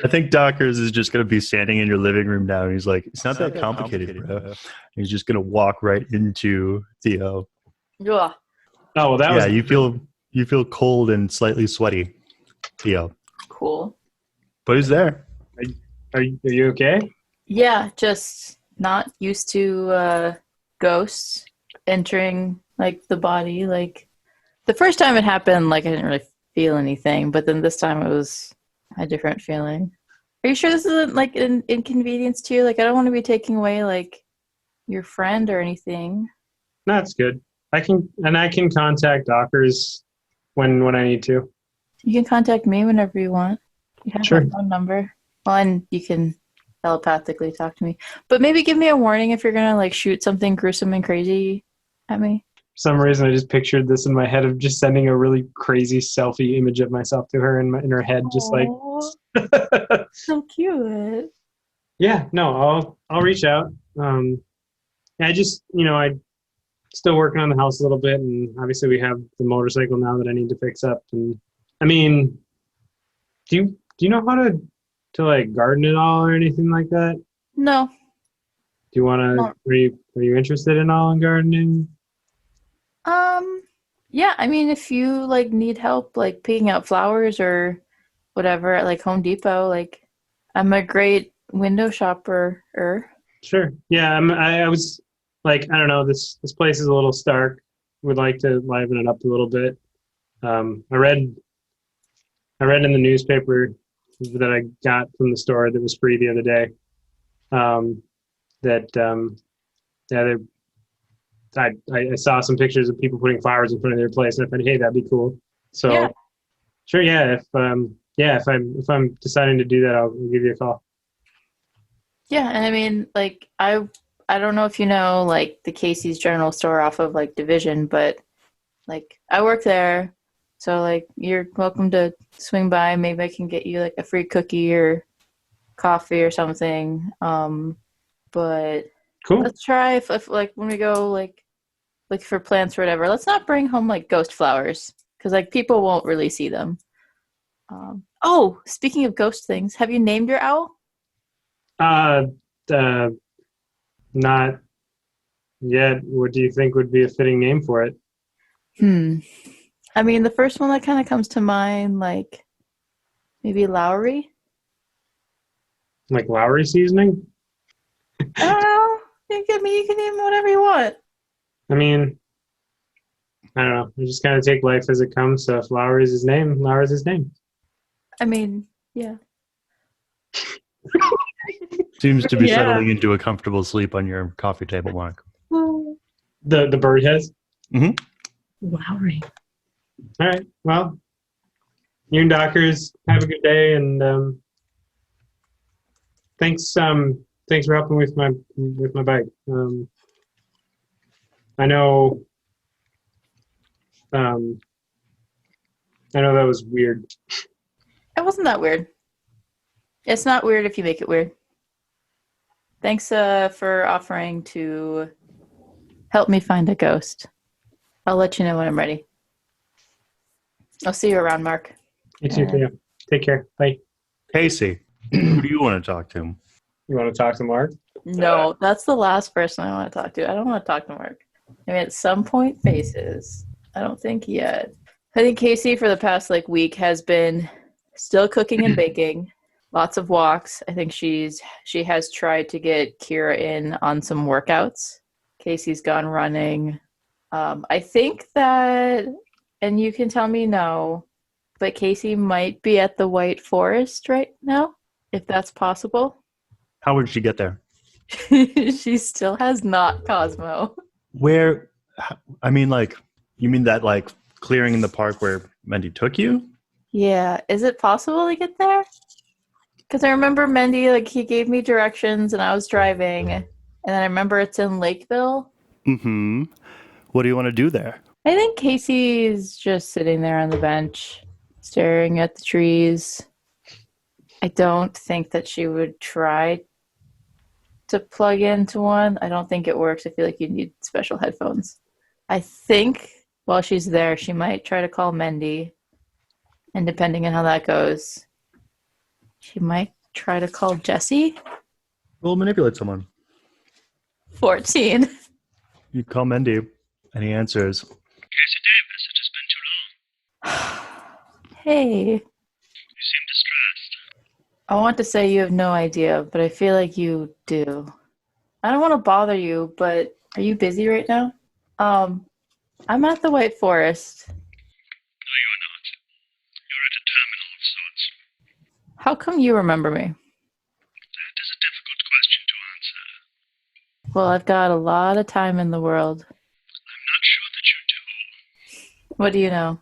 I think Dockers is just going to be standing in your living room now. And he's like, it's not that complicated, bro. He's just going to walk right into Theo. Yeah. Oh, well, that was you feel cold and slightly sweaty, Theo. Cool. But he's there. Are you okay? Yeah, just not used to ghosts entering like the body. Like the first time it happened, like I didn't really feel anything, but then this time it was a different feeling. Are you sure this isn't like an inconvenience to you? Like I don't want to be taking away like your friend or anything. No, that's good. I can contact Dockers when I need to. You can contact me whenever you want. You have Sure. my phone number. Well, and you can telepathically talk to me. But maybe give me a warning if you're gonna like shoot something gruesome and crazy at me. For some reason, I just pictured this in my head of just sending a really crazy selfie image of myself to her in her head, just like. Aw, so cute. Yeah, no, I'll reach out. I just, I still working on the house a little bit, and obviously we have the motorcycle now that I need to fix up. And I mean, do you know how to like garden at all or anything like that? No. Do you want to? No. Are you interested in all in gardening? Yeah, I mean if you like need help like picking out flowers or whatever at like Home Depot, like I'm a great window shopper. Sure. Yeah, I was like, I don't know, this place is a little stark. Would like to liven it up a little bit. I read in the newspaper that I got from the store that was free the other day. I saw some pictures of people putting flowers in front of their place, and I thought, hey, that'd be cool. So, Yeah. Sure, yeah. If I'm deciding to do that, I'll give you a call. Yeah, and I mean like I don't know if you know like the Casey's General Store off of like Division, but like I work there. So like you're welcome to swing by. Maybe I can get you like a free cookie or coffee or something. But Cool. let's try if like when we go like look for plants or whatever, let's not bring home like ghost flowers because like people won't really see them. Oh, speaking of ghost things, have you named your owl? Not yet. What do you think would be a fitting name for it? I mean, the first one that kind of comes to mind, like maybe Lowry. Like Lowry seasoning? I don't know. You can name whatever you want. I mean, I don't know. I just kind of take life as it comes. So if Lowry's his name, Lowry's his name. I mean, yeah. Seems to be Yeah. settling into a comfortable sleep on your coffee table, Mark. The bird has. Wowing. All right. Well, you and Dockers have a good day, and thanks. Thanks for helping with my bike. I know. I know that was weird. It wasn't that weird. It's not weird if you make it weird. Thanks for offering to help me find a ghost. I'll let you know when I'm ready. I'll see you around, Mark. You too. Yeah. Take care. Bye. Casey, who do you want to talk to? You want to talk to Mark? No, that's the last person I want to talk to. I don't want to talk to Mark. I mean, at some point, faces. I don't think yet. I think Casey, for the past week, has been still cooking and baking. Lots of walks. I think she has tried to get Kira in on some workouts. Casey's gone running. I think that, and you can tell me no, but Casey might be at the White Forest right now, if that's possible. How would she get there? She still has not Cosmo. Where? I mean, you mean that clearing in the park where Mendy took you? Yeah, is it possible to get there? Because I remember Mendy, he gave me directions and I was driving, and then I remember it's in Lakeville. Mm-hmm. What do you want to do there? I think Casey's just sitting there on the bench, staring at the trees. I don't think that she would try to plug into one. I don't think it works. I feel like you need special headphones. I think while she's there, she might try to call Mendy. And depending on how that goes, she might try to call Jesse. We'll manipulate someone. 14. You call Mendy, and he answers. Casey Davis, it has been too long. Hey. You seem distressed. I want to say you have no idea, but I feel like you do. I don't want to bother you, but are you busy right now? I'm at the White Forest. No, you are not. You're at a terminal of sorts. How come you remember me? That is a difficult question to answer. Well, I've got a lot of time in the world. I'm not sure that you do. What do you know?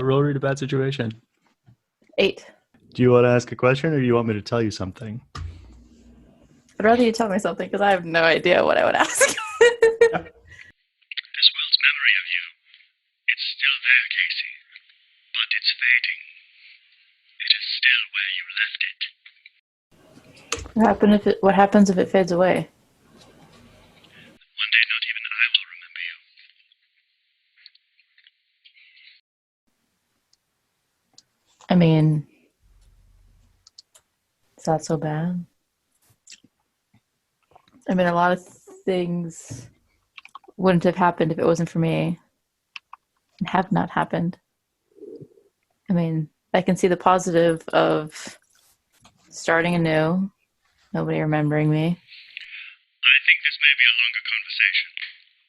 Roll read a bad situation. 8. Do you want to ask a question, or do you want me to tell you something? I'd rather you tell me something because I have no idea what I would ask. This world's memory of you, it's still there, Casey. But it's fading. It is still where you left it. What happens if it fades away? One day not even I will remember you. I mean, is that so bad? I mean, a lot of things wouldn't have happened if it wasn't for me, and have not happened. I mean, I can see the positive of starting anew, nobody remembering me. I think this may be a longer conversation.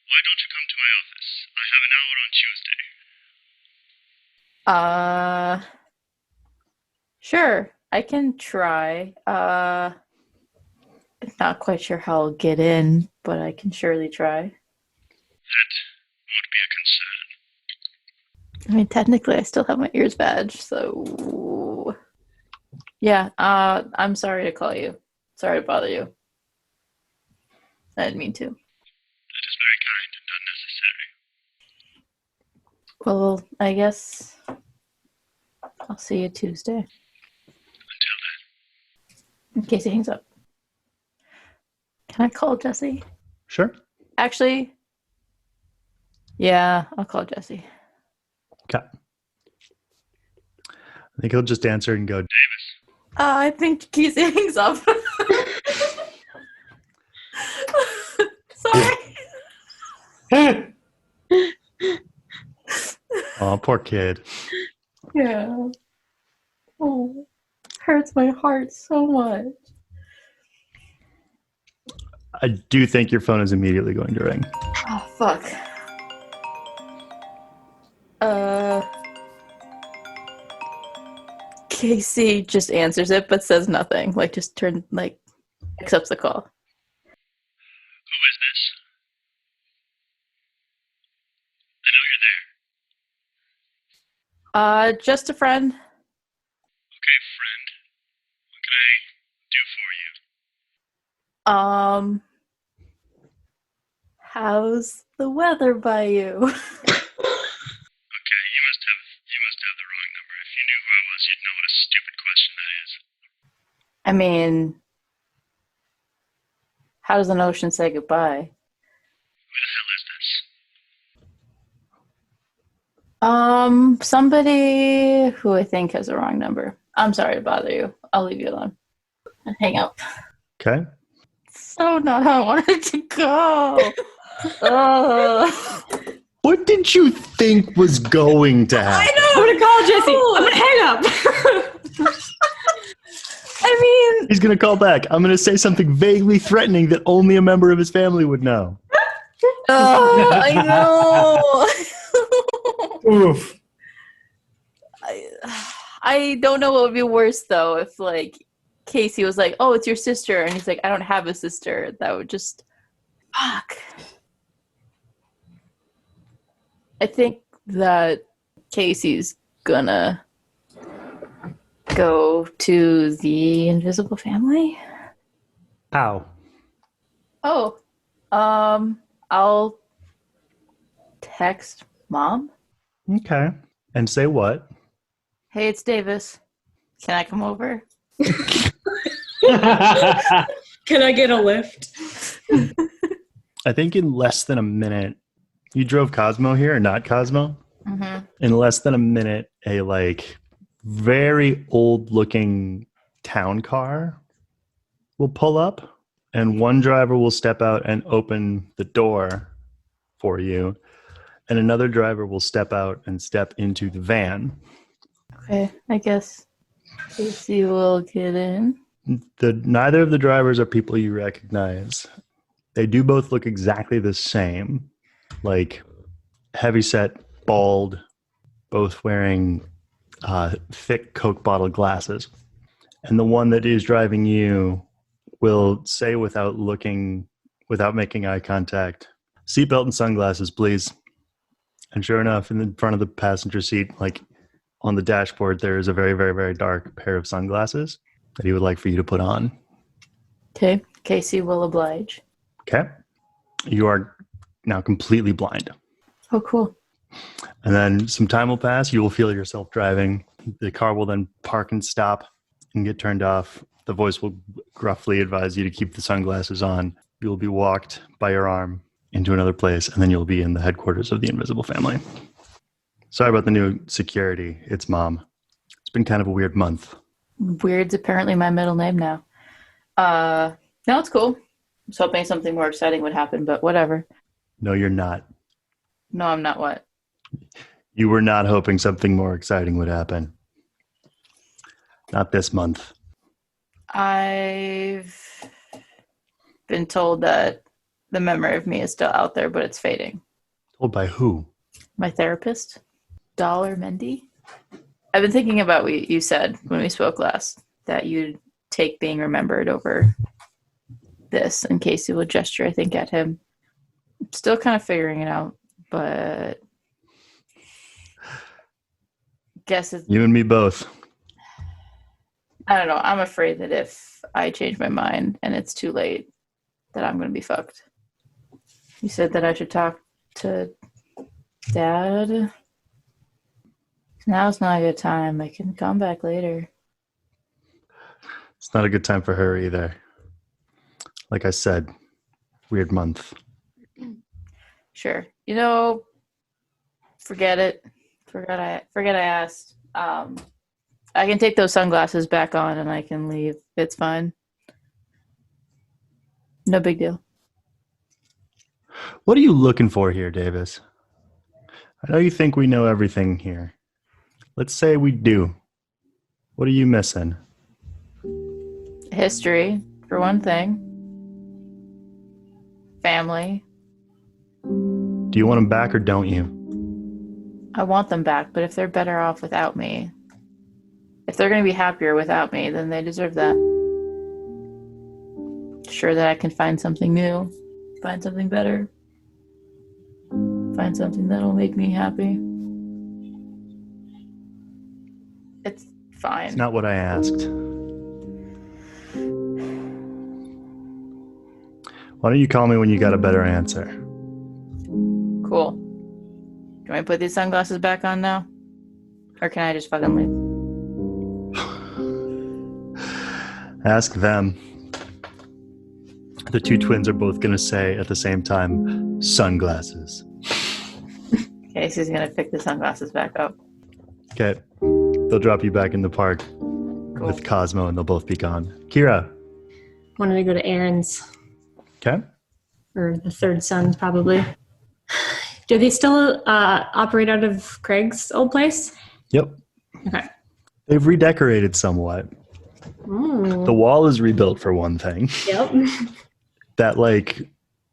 Why don't you come to my office? I have an hour on Tuesday. Sure, I can try. Not quite sure how I'll get in, but I can surely try. That won't be a concern. I mean, technically, I still have my ears badge, so yeah. I'm sorry to call you. Sorry to bother you. I didn't mean to. That is very kind and unnecessary. Well, I guess I'll see you Tuesday. Until then. In case he hangs up. Can I call Jesse? Sure. Actually, yeah, I'll call Jesse. Okay. I think he'll just answer and go, Davis. I think Casey hangs up. Sorry. oh, poor kid. Yeah. Oh, hurts my heart so much. I do think your phone is immediately going to ring. Oh, fuck. Casey just answers it but says nothing. Like, just accepts the call. Who is this? I know you're there. Just a friend. Okay, friend. What can I do for you? How's the weather by you? Okay, you must have the wrong number. If you knew who I was, you'd know what a stupid question that is. I mean, how does an ocean say goodbye? Who the hell is this? Somebody who I think has the wrong number. I'm sorry to bother you. I'll leave you alone. And hang up. Okay. So not how I wanted it to go. What did you think was going to happen? I'm gonna call Jesse. I'm gonna hang up. I mean, He's going to call back. I'm going to say something vaguely threatening that only a member of his family would know. I know. Oof. I don't know what would be worse though if like Casey was like, "Oh, it's your sister," and he's like, "I don't have a sister." That would just fuck. I think that Casey's gonna go to the Invisible Family. How? Oh, I'll text Mom. Okay. And say what? Hey, it's Davis. Can I come over? Can I get a lift? I think in less than a minute, you drove Cosmo here or not Cosmo? Mm-hmm. In less than a minute, a like very old looking town car will pull up and one driver will step out and open the door for you. And another driver will step out and step into the van. Okay, I guess Casey will get in. Neither of the drivers are people you recognize. They do both look exactly the same, like heavyset, bald, both wearing thick Coke bottle glasses. And the one that is driving you will say without making eye contact, "Seatbelt and sunglasses, please." And sure enough, in the front of the passenger seat, like on the dashboard, there is a very, very, very dark pair of sunglasses that he would like for you to put on. Okay, Casey will oblige. Okay. You are now completely blind. Oh, cool. And then some time will pass. You will feel yourself driving. The car will then park and stop and get turned off. The voice will gruffly advise you to keep the sunglasses on. You will be walked by your arm into another place, and then you'll be in the headquarters of the Invisible Family. Sorry about the new security. It's Mom. It's been kind of a weird month. Weird's apparently my middle name now. No, it's cool. I was hoping something more exciting would happen, but whatever. No, you're not. No, I'm not what? You were not hoping something more exciting would happen. Not this month. I've been told that the memory of me is still out there, but it's fading. Told by who? My therapist, Dollar Mendy. I've been thinking about what you said when we spoke last, that you'd take being remembered over this, and Casey will gesture, I think, at him. Still kind of figuring it out, but guess it's... You and me both. I don't know. I'm afraid that if I change my mind and it's too late, that I'm going to be fucked. You said that I should talk to Dad. Now's not a good time. I can come back later. It's not a good time for her either. Like I said, weird month. Sure. You know, forget it. Forget I asked. I can take those sunglasses back on and I can leave. It's fine. No big deal. What are you looking for here, Davis? I know you think we know everything here. Let's say we do. What are you missing? History, for one thing. Family. Do you want them back or don't you? I want them back, but if they're better off without me, If they're going to be happier without me, then they deserve that. Sure that I can find something new, find something better, find something that'll make me happy. It's fine. It's not what I asked. Why don't you call me when you got a better answer? Cool. Can I put these sunglasses back on now? Or can I just fucking leave? Ask them. The two twins are both going to say at the same time, sunglasses. Casey's gonna pick the sunglasses back up. Okay. They'll drop you back in the park with Cosmo and they'll both be gone. Kira. Wanted to go to Aaron's, Okay. or the third son's probably. Do they still operate out of Craig's old place? Yep. Okay. They've redecorated somewhat. Mm. The wall is rebuilt for one thing. Yep. That like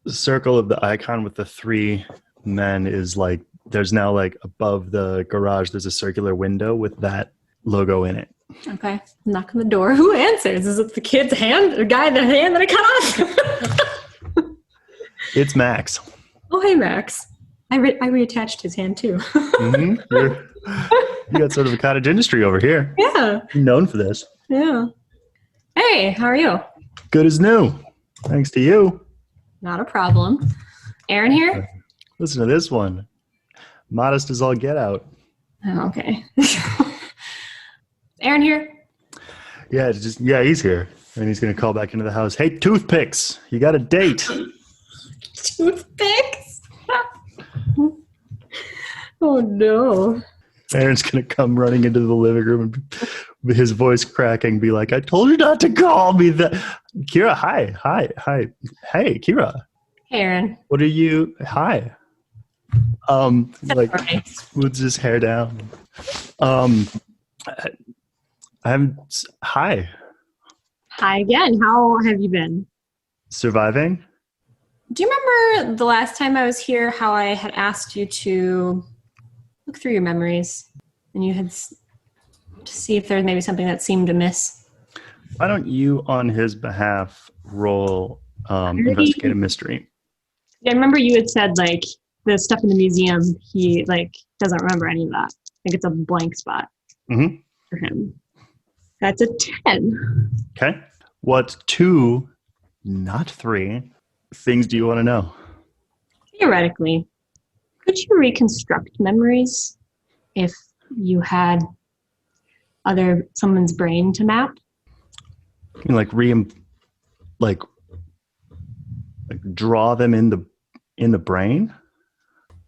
circle of the icon with the three men is like, there's now like above the garage, there's a circular window with that logo in it. Okay. Knock on the door. Who answers? Is it the kid's hand? The guy, the hand that I cut off? It's Max. Oh, hey, Max. I reattached his hand too. Mm-hmm. You got sort of a cottage industry over here. Yeah. You're known for this. Yeah. Hey, how are you? Good as new. Thanks to you. Not a problem. Aaron here? Listen to this one. Modest as all get out. Oh, okay. Aaron here? Yeah, he's here. And he's going to call back into the house. Hey, toothpicks, you got a date. Toothpicks? Oh, no. Aaron's going to come running into the living room and with his voice cracking, be like, I told you not to call me that. Kira, hi. Hey, Kira. Hey, Aaron. What are you? Hi. Like, smooths his hair down. Hi. Hi again. How have you been? Surviving? Do you remember the last time I was here, how I had asked you to look through your memories and you had to see if there's maybe something that seemed amiss? Why don't you, on his behalf, roll investigate a mystery? Yeah, I remember you had said, like, the stuff in the museum, he, like, doesn't remember any of that. Like, it's a blank spot for him. That's a 10. Okay. What 2, not 3, things do you want to know? Theoretically, could you reconstruct memories if you had someone's brain to map? You can like draw them in the brain?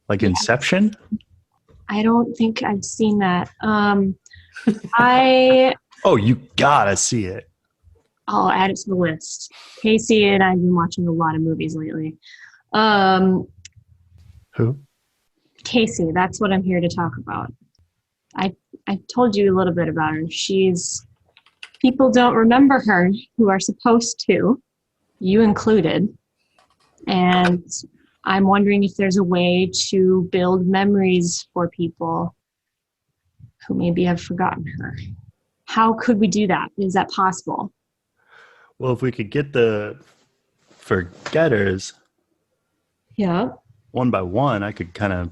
Like Inception? I don't think I've seen that. Oh, you gotta see it. I'll add it to the list. Casey and I've been watching a lot of movies lately. Who? Casey, that's what I'm here to talk about. I told you a little bit about her. People don't remember her who are supposed to, you included. And I'm wondering if there's a way to build memories for people who maybe have forgotten her. How could we do that? Is that possible? Well, if we could get the forgetters one by one, I could kind of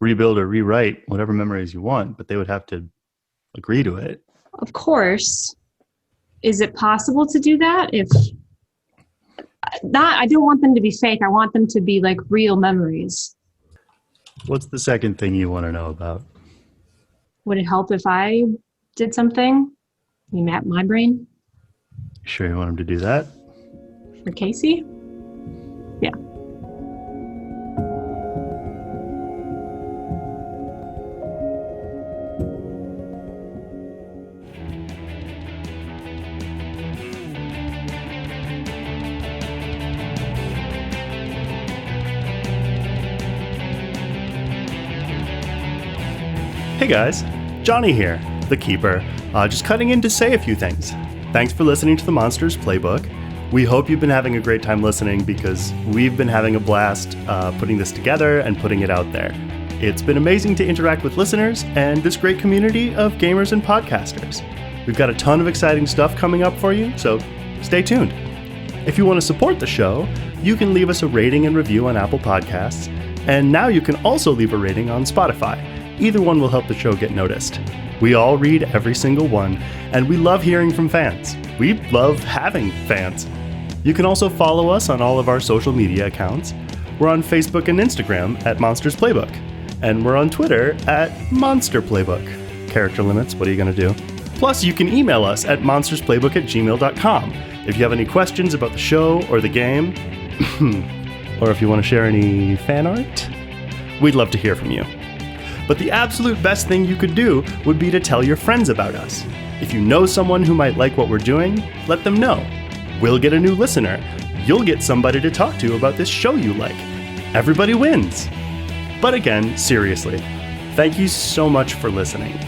rebuild or rewrite whatever memories you want, but they would have to agree to it. Of course. Is it possible to do that? If not, I don't want them to be fake. I want them to be like real memories. What's the second thing you want to know about? Would it help if I did something? You map my brain? Sure you want him to do that? For Casey? Yeah. Hey guys, Johnny here, the Keeper, just cutting in to say a few things. Thanks for listening to the Monsters Playbook. We hope you've been having a great time listening because we've been having a blast putting this together and putting it out there. It's been amazing to interact with listeners and this great community of gamers and podcasters. We've got a ton of exciting stuff coming up for you, so stay tuned. If you want to support the show, you can leave us a rating and review on Apple Podcasts, and now you can also leave a rating on Spotify. Either one will help the show get noticed. We all read every single one, and we love hearing from fans. We love having fans. You can also follow us on all of our social media accounts. We're on Facebook and Instagram at Monsters Playbook, and we're on Twitter at Monster Playbook. Character limits, what are you going to do? Plus, you can email us at monstersplaybook@gmail.com if you have any questions about the show or the game, or if you want to share any fan art. We'd love to hear from you. But the absolute best thing you could do would be to tell your friends about us. If you know someone who might like what we're doing, let them know. We'll get a new listener. You'll get somebody to talk to about this show you like. Everybody wins. But again, seriously, thank you so much for listening.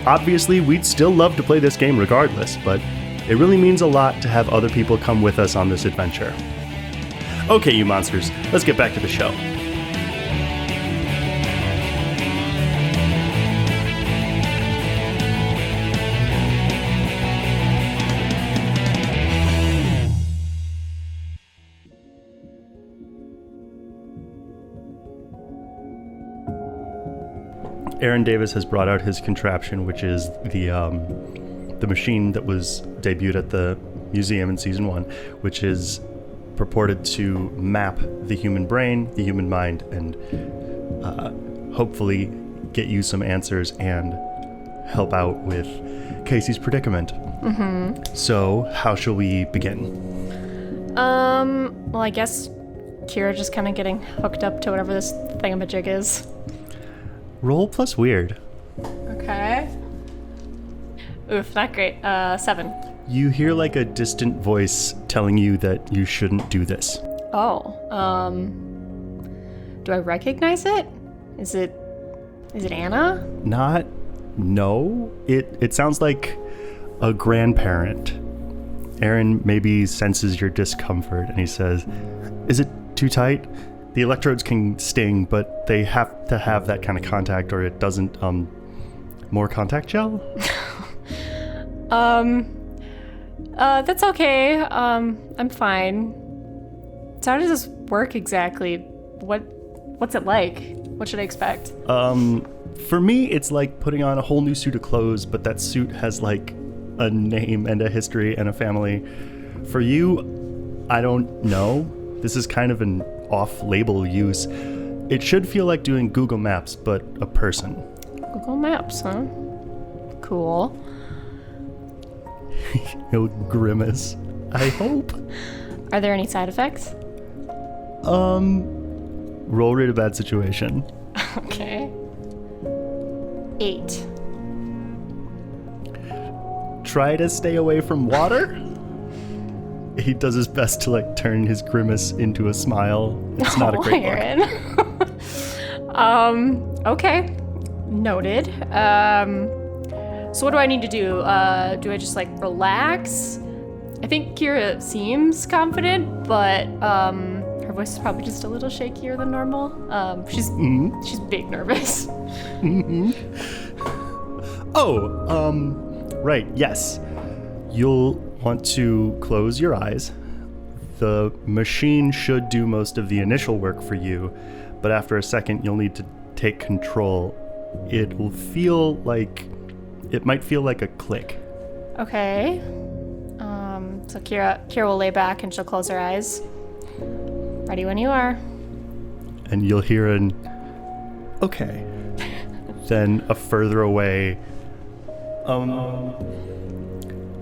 Obviously, we'd still love to play this game regardless, but it really means a lot to have other people come with us on this adventure. Okay, you monsters, let's get back to the show. Aaron Davis has brought out his contraption, which is the machine that was debuted at the museum in Season 1, which is purported to map the human brain, the human mind, and hopefully get you some answers and help out with Casey's predicament. Mm-hmm. So, how shall we begin? Well, I guess Kira just kind of getting hooked up to whatever this thingamajig is. Roll plus weird. Okay. Oof, not great. 7. You hear like a distant voice telling you that you shouldn't do this. Oh, do I recognize it? Is it Anna? No. It sounds like a grandparent. Aaron maybe senses your discomfort and he says, "Is it too tight? The electrodes can sting, but they have to have that kind of contact or it doesn't, more contact gel?" That's okay. I'm fine. So how does this work exactly? What's it like? What should I expect? For me, it's like putting on a whole new suit of clothes, but that suit has like a name and a history and a family. For you, I don't know. This is kind of an off-label use. It should feel like doing Google Maps, but a person. Google Maps, huh? Cool. He'll grimace. I hope. Are there any side effects? Roll rate a bad situation. Okay. 8. Try to stay away from water. He does his best to like turn his grimace into a smile. It's not a great look. Okay. Noted. So what do I need to do? Do I just like relax? I think Kira seems confident, but her voice is probably just a little shakier than normal. She's big nervous. Right, yes. You'll want to close your eyes. The machine should do most of the initial work for you, but after a second you'll need to take control. It will feel like, it might feel like a click. Okay. So Kira will lay back and she'll close her eyes. Ready when you are. And you'll hear an, okay. Then a further away,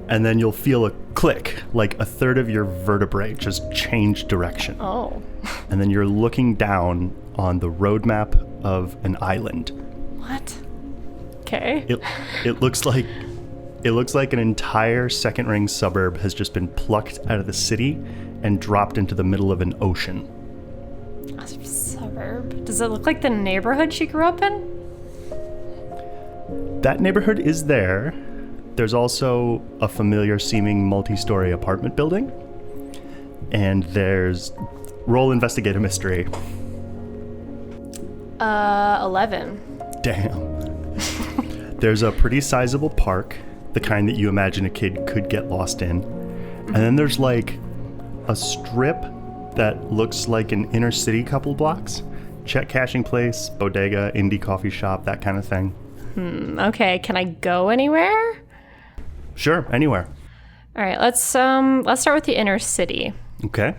and then you'll feel a click, like a third of your vertebrae just change direction. Oh. And then you're looking down on the roadmap of an island. What? Okay. It looks like an entire second ring suburb has just been plucked out of the city and dropped into the middle of an ocean. A suburb? Does it look like the neighborhood she grew up in? That neighborhood is there. There's also a familiar seeming multi-story apartment building. And there's roll investigate a mystery. 11. Damn. There's a pretty sizable park, the kind that you imagine a kid could get lost in. And then there's like a strip that looks like an inner city couple blocks. Check cashing place, bodega, indie coffee shop, that kind of thing. Okay, can I go anywhere? Sure, anywhere. All right, let's start with the inner city. Okay.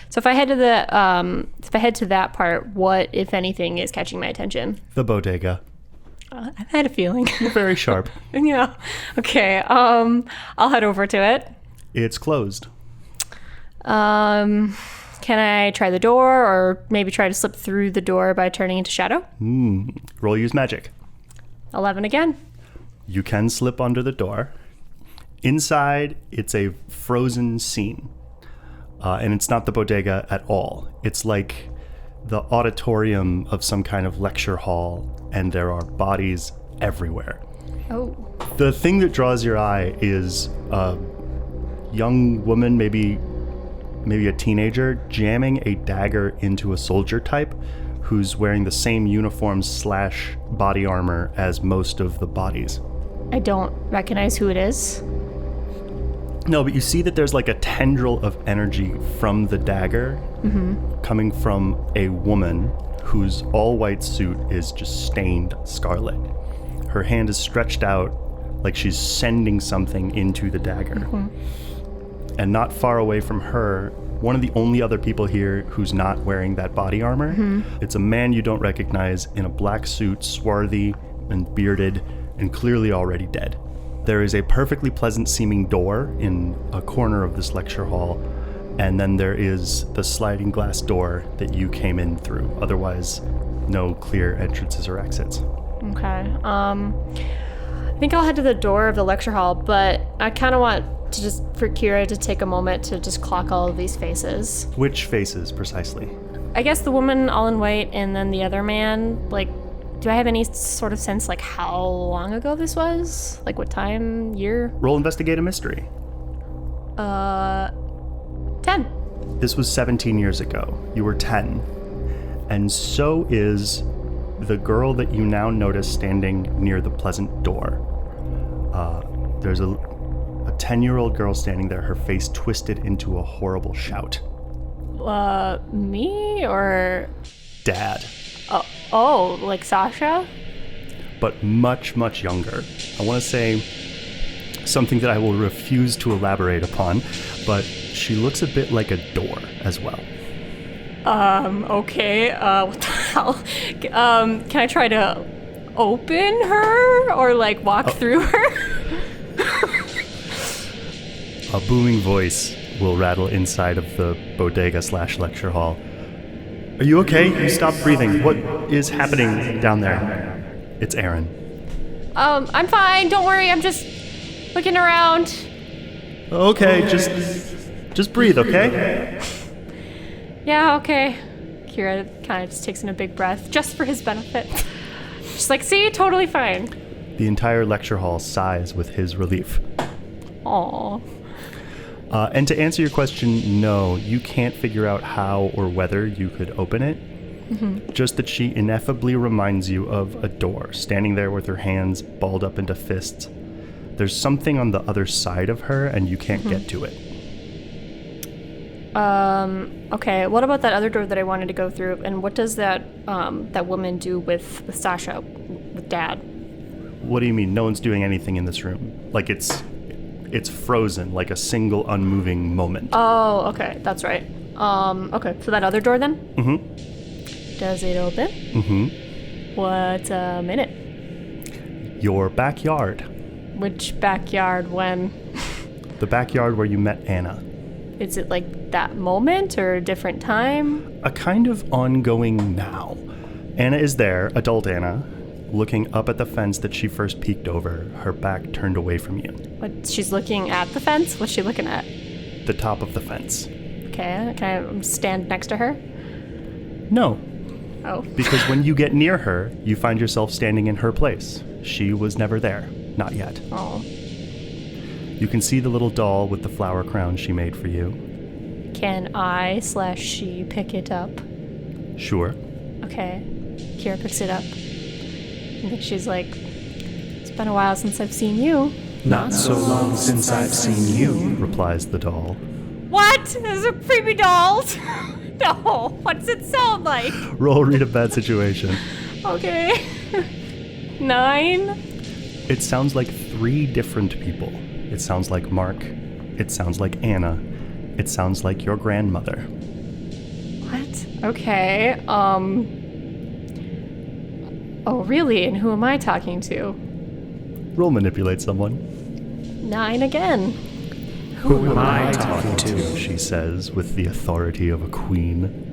So if I head to that part, what, if anything, is catching my attention? The bodega. I had a feeling. You're very sharp. Yeah. Okay. I'll head over to it. It's closed. Can I try the door, or maybe try to slip through the door by turning into shadow? Roll use magic. 11 again. You can slip under the door. Inside, it's a frozen scene. And it's not the bodega at all. It's like the auditorium of some kind of lecture hall, and there are bodies everywhere. Oh. The thing that draws your eye is a young woman, maybe a teenager, jamming a dagger into a soldier type who's wearing the same uniform / body armor as most of the bodies. I don't recognize who it is. No, but you see that there's like a tendril of energy from the dagger coming from a woman whose all-white suit is just stained scarlet. Her hand is stretched out like she's sending something into the dagger. And not far away from her, one of the only other people here who's not wearing that body armor, it's a man you don't recognize in a black suit, swarthy and bearded and clearly already dead. There is a perfectly pleasant seeming door in a corner of this lecture hall, and then there is the sliding glass door that you came in through. Otherwise, no clear entrances or exits. Okay. I think I'll head to the door of the lecture hall, but I kind of want to just, for Kira to take a moment to just clock all of these faces. Which faces, precisely? I guess the woman all in white and then the other man, like, do I have any sort of sense, like, how long ago this was? Like, what time, year? Roll investigate a mystery. 10. This was 17 years ago. You were 10. And so is the girl that you now notice standing near the pleasant door. There's a 10-year-old girl standing there, her face twisted into a horrible shout. Me or? Dad. Oh, like Sasha? But much, much younger. I want to say something that I will refuse to elaborate upon, but she looks a bit like a door as well. Okay, what the hell? Can I try to open her or, like, walk through her? A booming voice will rattle inside of the bodega / lecture hall. Are you okay? You stopped breathing. What is happening down there? It's Aaron. I'm fine. Don't worry. I'm just looking around. Okay, just breathe, okay? Yeah, okay. Kira kind of just takes in a big breath, just for his benefit. She's like, see, totally fine. The entire lecture hall sighs with his relief. Aww. And to answer your question, no, you can't figure out how or whether you could open it. Just that she ineffably reminds you of a door, standing there with her hands balled up into fists. There's something on the other side of her, and you can't get to it. Okay, what about that other door that I wanted to go through, and what does that woman do with Sasha, with Dad? What do you mean? No one's doing anything in this room. Like, it's frozen, like a single unmoving moment. Oh, okay, that's right. Okay, so that other door then? Does it open? What's in it? Your backyard. Which backyard when? The backyard where you met Anna. Is it like that moment or a different time? A kind of ongoing now. Anna is there, adult Anna, looking up at the fence that she first peeked over, her back turned away from you. What, she's looking at the fence? What's she looking at? The top of the fence. Okay, can I stand next to her? No. Oh. Because when you get near her, you find yourself standing in her place. She was never there. Not yet. Oh. You can see the little doll with the flower crown she made for you. Can I/she pick it up? Sure. Okay. Kira picks it up. I think she's like, it's been a while since I've seen you. Not so long since I've seen you, replies the doll. What? Those are creepy dolls? No. What's it sound like? Roll read a bad situation. Okay. 9. It sounds like 3 different people. It sounds like Mark. It sounds like Anna. It sounds like your grandmother. What? Okay. Oh, really? And who am I talking to? Roll manipulate someone. 9 again. Who am I talking to? She says with the authority of a queen.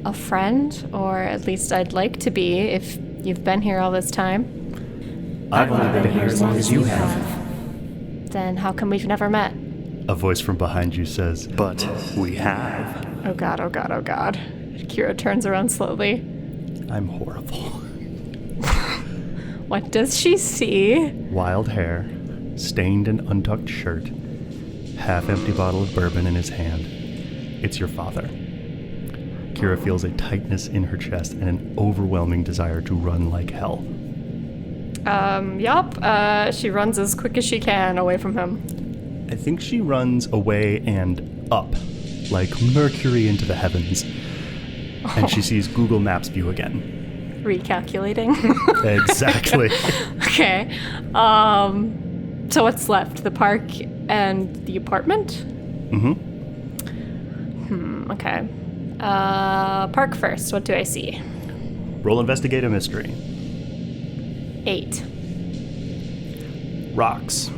A friend, or at least I'd like to be if you've been here all this time. I've only been here as long as you have. Then how come we've never met? A voice from behind you says, but we have. Oh god, oh god, oh god. Kira turns around slowly. I'm horrible. What does she see? Wild hair, stained and untucked shirt, half-empty bottle of bourbon in his hand. It's your father. Kira feels a tightness in her chest and an overwhelming desire to run like hell. Yup. She runs as quick as she can away from him. I think she runs away and up, like Mercury into the heavens. And she sees Google Maps view again. Recalculating. Exactly. Okay. So what's left? The park and the apartment? Okay. Park first. What do I see? Roll investigate a mystery. 8. Rocks.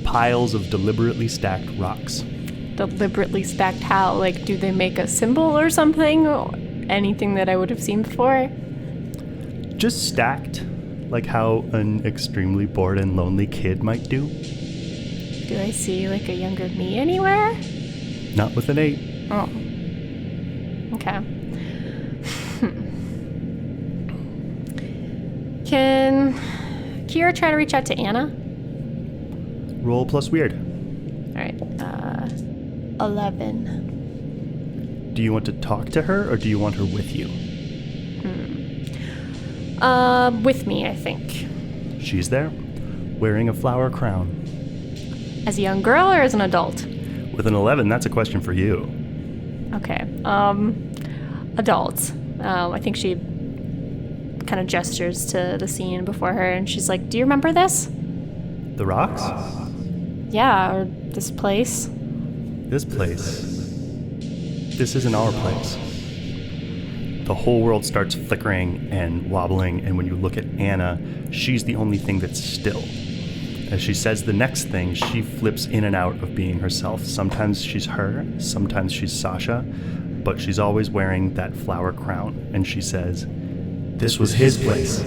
Piles of deliberately stacked rocks. Deliberately stacked how? Like, do they make a symbol or something? Or anything that I would have seen before? Just stacked, like how an extremely bored and lonely kid might do. Do I see, like, a younger me anywhere? Not with an 8. Oh. Okay. Can Kira try to reach out to Anna? Roll plus weird. Alright, 11. Do you want to talk to her, or do you want her with you? With me, I think. She's there, wearing a flower crown. As a young girl or as an adult? With an 11, that's a question for you. Okay, adult. I think she kind of gestures to the scene before her, and she's like, do you remember this? The rocks? Yeah, or this place? This place. This isn't our place. The whole world starts flickering and wobbling, and when you look at Anna, she's the only thing that's still. As she says the next thing, she flips in and out of being herself. Sometimes she's her, sometimes she's Sasha, but she's always wearing that flower crown, and she says, this was his place.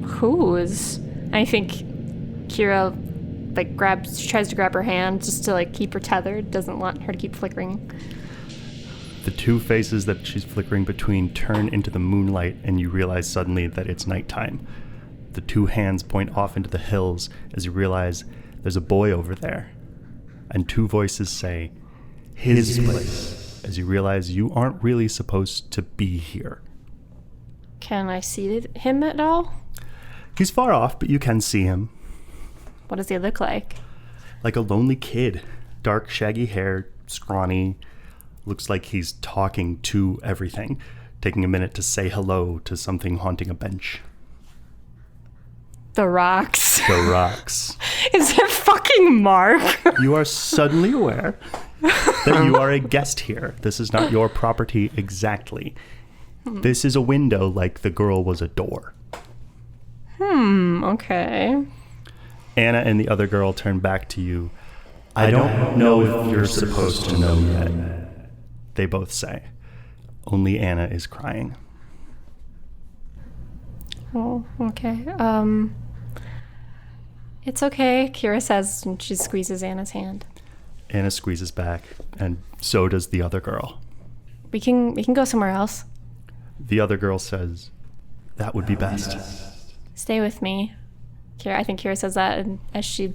Whose? I think Kira, like, tries to grab her hand just to, like, keep her tethered, doesn't want her to keep flickering. The two faces that she's flickering between turn into the moonlight, and you realize suddenly that it's nighttime. The two hands point off into the hills as you realize there's a boy over there. And two voices say, his place, as you realize you aren't really supposed to be here. Can I see him at all? He's far off, but you can see him. What does he look like? Like a lonely kid. Dark, shaggy hair, scrawny. Looks like he's talking to everything, taking a minute to say hello to something haunting a bench. The rocks. The rocks. Is it fucking Mark? You are suddenly aware that you are a guest here. This is not your property exactly. This is a window like the girl was a door. Okay. Anna and the other girl turn back to you. I don't know if you're supposed to know yet, they both say. Only Anna is crying. Oh, okay. It's okay, Kira says, and she squeezes Anna's hand. Anna squeezes back, and so does the other girl. We can go somewhere else. The other girl says, that would be best. Stay with me. I think Kira says that, and as she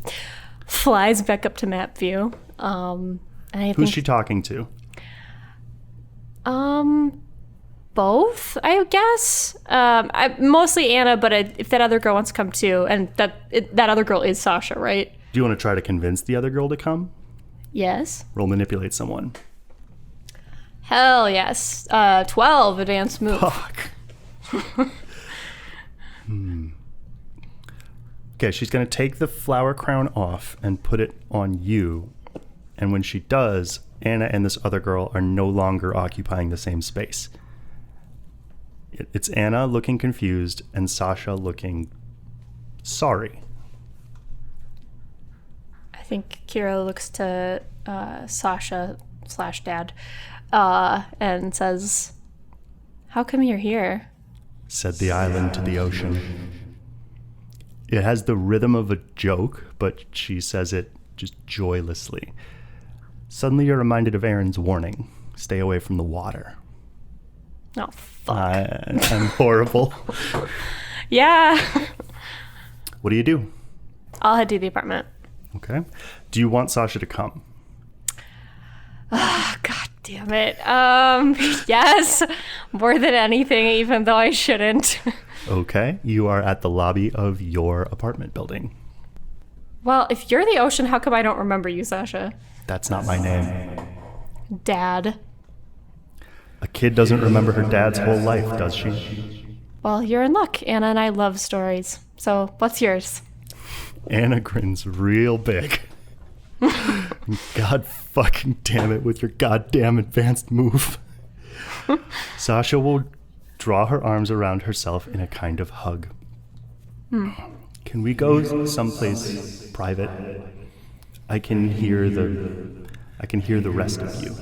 flies back up to map view. Who's she talking to? Both, I guess. Mostly Anna, but if that other girl wants to come too, and that other girl is Sasha, right? Do you want to try to convince the other girl to come? Yes. Roll manipulate someone. Hell yes. 12 advanced move. Fuck. Okay, she's going to take the flower crown off and put it on you. And when she does, Anna and this other girl are no longer occupying the same space. It's Anna looking confused and Sasha looking sorry. I think Kira looks to Sasha/Dad and says, "How come you're here?" Said the island to the ocean. It has the rhythm of a joke, but she says it just joylessly. Suddenly you're reminded of Aaron's warning. Stay away from the water. Oh, fuck. I'm horrible. Yeah. What do you do? I'll head to the apartment. Okay. Do you want Sasha to come? God damn it. Yes. More than anything, even though I shouldn't. Okay. You are at the lobby of your apartment building. Well, if you're the ocean, how come I don't remember you, Sasha? That's not my name. Dad. A kid doesn't remember her dad's whole life, does she? Well, you're in luck. Anna and I love stories. So, what's yours? Anna grins real big. God fucking damn it with your goddamn advanced move. Sasha will draw her arms around herself in a kind of hug. Can we go someplace private? I can hear the rest of you.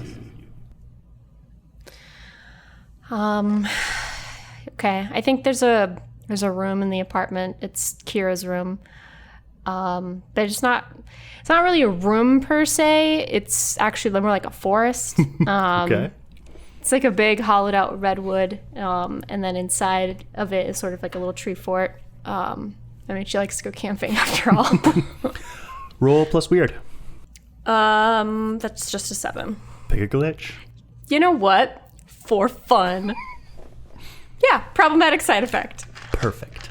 Okay. I think there's a room in the apartment. It's Kira's room. But it's not really a room per se. It's actually more like a forest. Okay. It's like a big hollowed out redwood. And then inside of it is sort of like a little tree fort. I mean, she likes to go camping after all. Roll plus weird. That's just a 7. Pick a glitch. You know what? For fun. Yeah, problematic side effect. Perfect.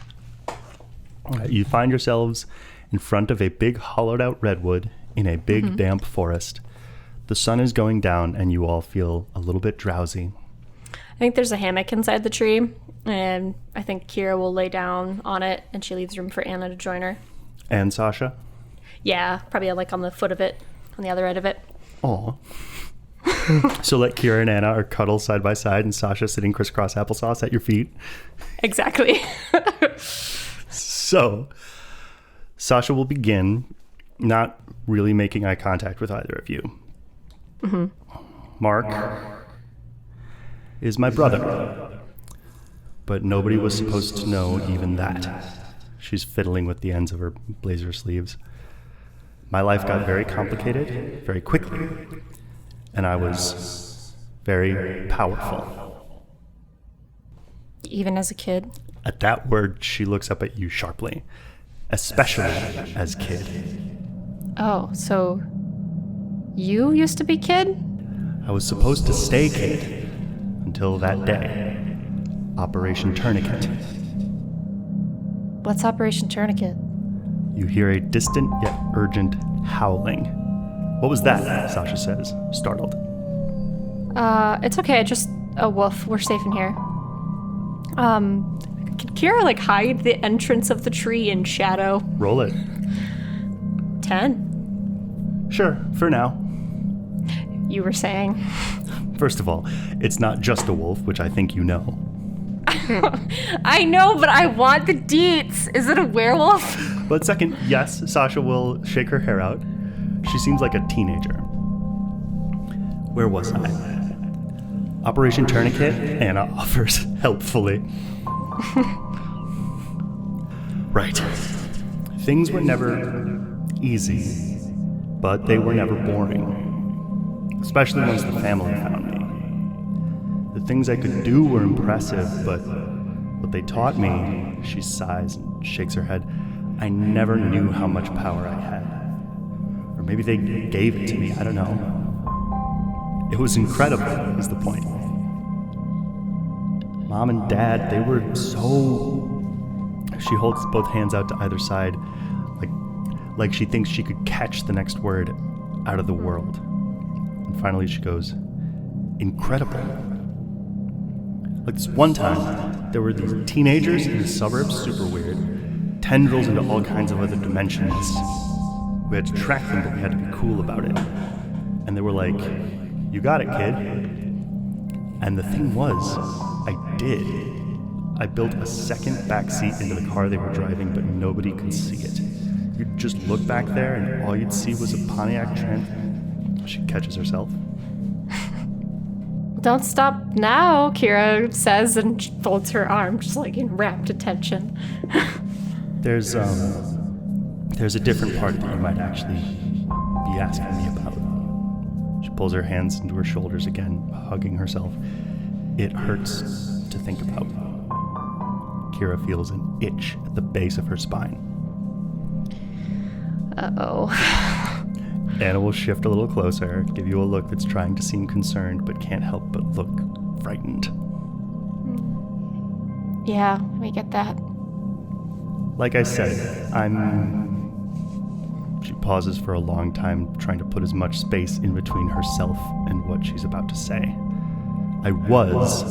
All right, you find yourselves in front of a big hollowed out redwood in a big damp forest. The sun is going down and you all feel a little bit drowsy. I think there's a hammock inside the tree, and I think Kira will lay down on it, and she leaves room for Anna to join her. And Sasha? Yeah, probably like on the foot of it, on the other end of it. Aw. So let Kira and Anna are cuddled side by side and Sasha sitting crisscross applesauce at your feet. Exactly. So, Sasha will begin not really making eye contact with either of you. Mark is my brother, but nobody was supposed to know even that. She's fiddling with the ends of her blazer sleeves. My life got very complicated very quickly, and I was very powerful. Even as a kid? At that word, she looks up at you sharply, especially as kid. Oh, so you used to be kid? I was supposed to stay kid until that day. Operation Tourniquet. What's Operation Tourniquet? You hear a distant yet urgent howling. What was that? Sasha says, startled. It's okay, just a wolf. We're safe in here. Could Kira, hide the entrance of the tree in shadow? Roll it. 10. Sure, for now. You were saying? First of all, it's not just a wolf, which I think you know. I know, but I want the deets. Is it a werewolf? But second, yes, Sasha will shake her hair out. She seems like a teenager. Where was I? Operation Tourniquet, Anna offers helpfully. Right. Things were never easy, but they were never boring. Especially once the family found me. The things I could do were impressive, but what they taught me, she sighs and shakes her head, I never knew how much power I had. Or maybe they gave it to me, I don't know. It was incredible, is the point. Mom and Dad, they were so... She holds both hands out to either side, like she thinks she could catch the next word out of the world. And finally she goes, incredible. Like this one time, there were these teenagers in the suburbs, super weird, tendrils into all kinds of other dimensions. We had to track them, but we had to be cool about it. And they were like, you got it, kid. And the thing was, I did. I built a second back seat into the car they were driving, but nobody could see it. You'd just look back there, and all you'd see was a Pontiac Trent. She catches herself. Don't stop now, Kira says, and she folds her arm, just like in rapt attention. There's a different part that you might actually be asking me about. She pulls her hands into her shoulders again, hugging herself. It hurts to think about. Kira feels an itch at the base of her spine. Uh-oh. Anna will shift a little closer, give you a look that's trying to seem concerned, but can't help but look frightened. Yeah, we get that. Like I said, She pauses for a long time, trying to put as much space in between herself and what she's about to say. I was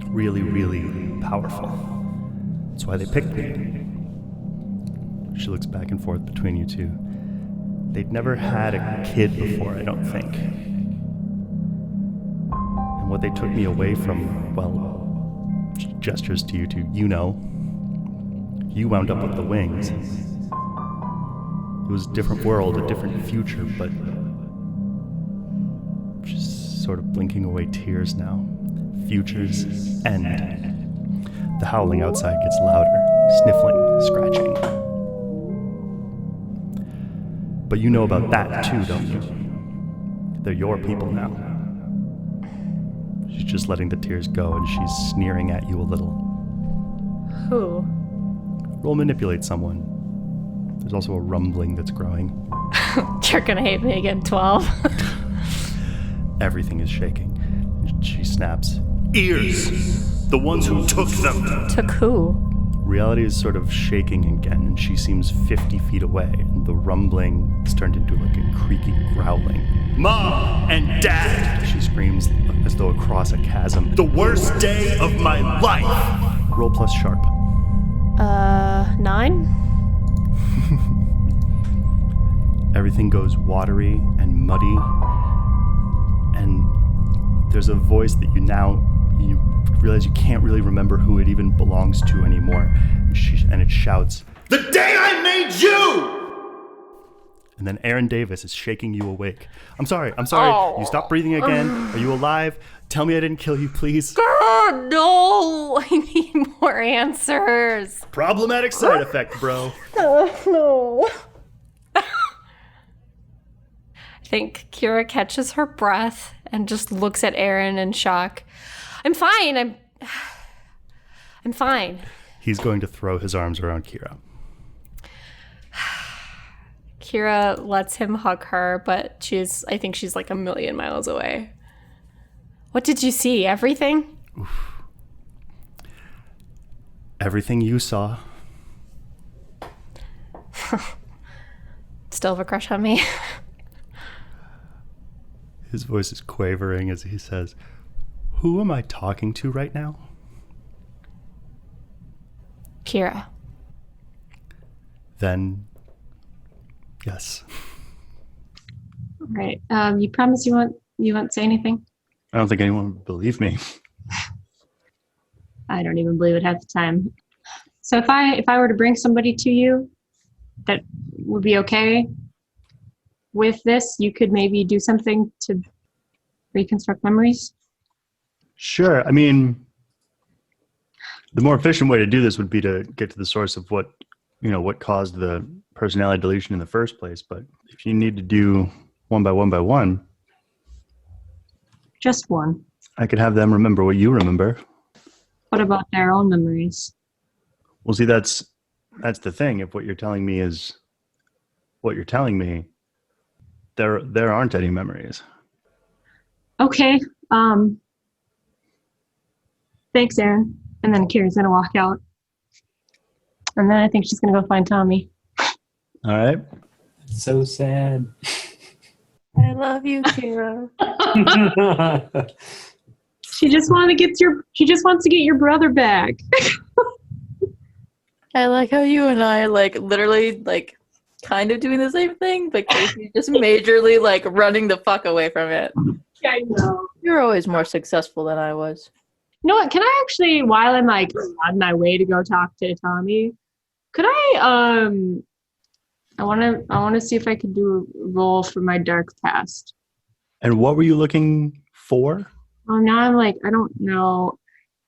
really, really powerful. That's why they picked me. She looks back and forth between you two. They'd never had a kid before, I don't think. And what they took me away from, well, she gestures to you two, you know. You wound up with the wings. It was a different world, a different future, but she's sort of blinking away tears now. Futures end. The howling outside gets louder, sniffling, scratching. But you know about that too, don't you? They're your people now. She's just letting the tears go, and she's sneering at you a little. Who? Roll manipulate someone. There's also a rumbling that's growing. You're gonna hate me again, 12. Everything is shaking. She snaps. Ears! The ones who took them! Took who? Reality is sort of shaking again, and she seems 50 feet away, and the rumbling has turned into like a creaky growling. Mom and Dad! She screams as though across a chasm. The worst day of my life! Roll plus sharp. 9? Everything goes watery and muddy, and there's a voice that you realize you can't really remember who it even belongs to anymore, and it shouts, "The day I made you!" And then Aaron Davis is shaking you awake. I'm sorry. Oh. You stopped breathing again. Are you alive? Tell me I didn't kill you, please. God, no! I need more answers. Problematic side effect, bro. No. I think Kira catches her breath and just looks at Aaron in shock. I'm fine. I'm fine. He's going to throw his arms around Kira. Kira lets him hug her, but I think she's like a million miles away. What did you see? Everything? Oof. Everything you saw. Still have a crush on me? His voice is quavering as he says, "Who am I talking to right now?" Kira. Then, yes. All right. You promise you won't say anything? I don't think anyone would believe me. I don't even believe it half the time. So if I were to bring somebody to you that would be okay with this, you could maybe do something to reconstruct memories? Sure. I mean, the more efficient way to do this would be to get to the source of what caused the personality deletion in the first place. But if you need to do one by one, Just one. I could have them remember what you remember. What about their own memories? Well, see, that's the thing. If what you're telling me is what you're telling me, there aren't any memories. Okay. Thanks, Aaron. And then Kira's gonna walk out. And then I think she's gonna go find Tommy. All right. So sad. I love you, Kira. She just wants to get your brother back. I like how you and I like literally like kind of doing the same thing, but Casey just majorly like running the fuck away from it. Yeah, I know. You're always more successful than I was. You know what? Can I actually, while I'm like on my way to go talk to Tommy, could I want to see if I could do a roll for my dark past. And what were you looking for? Now I'm like, I don't know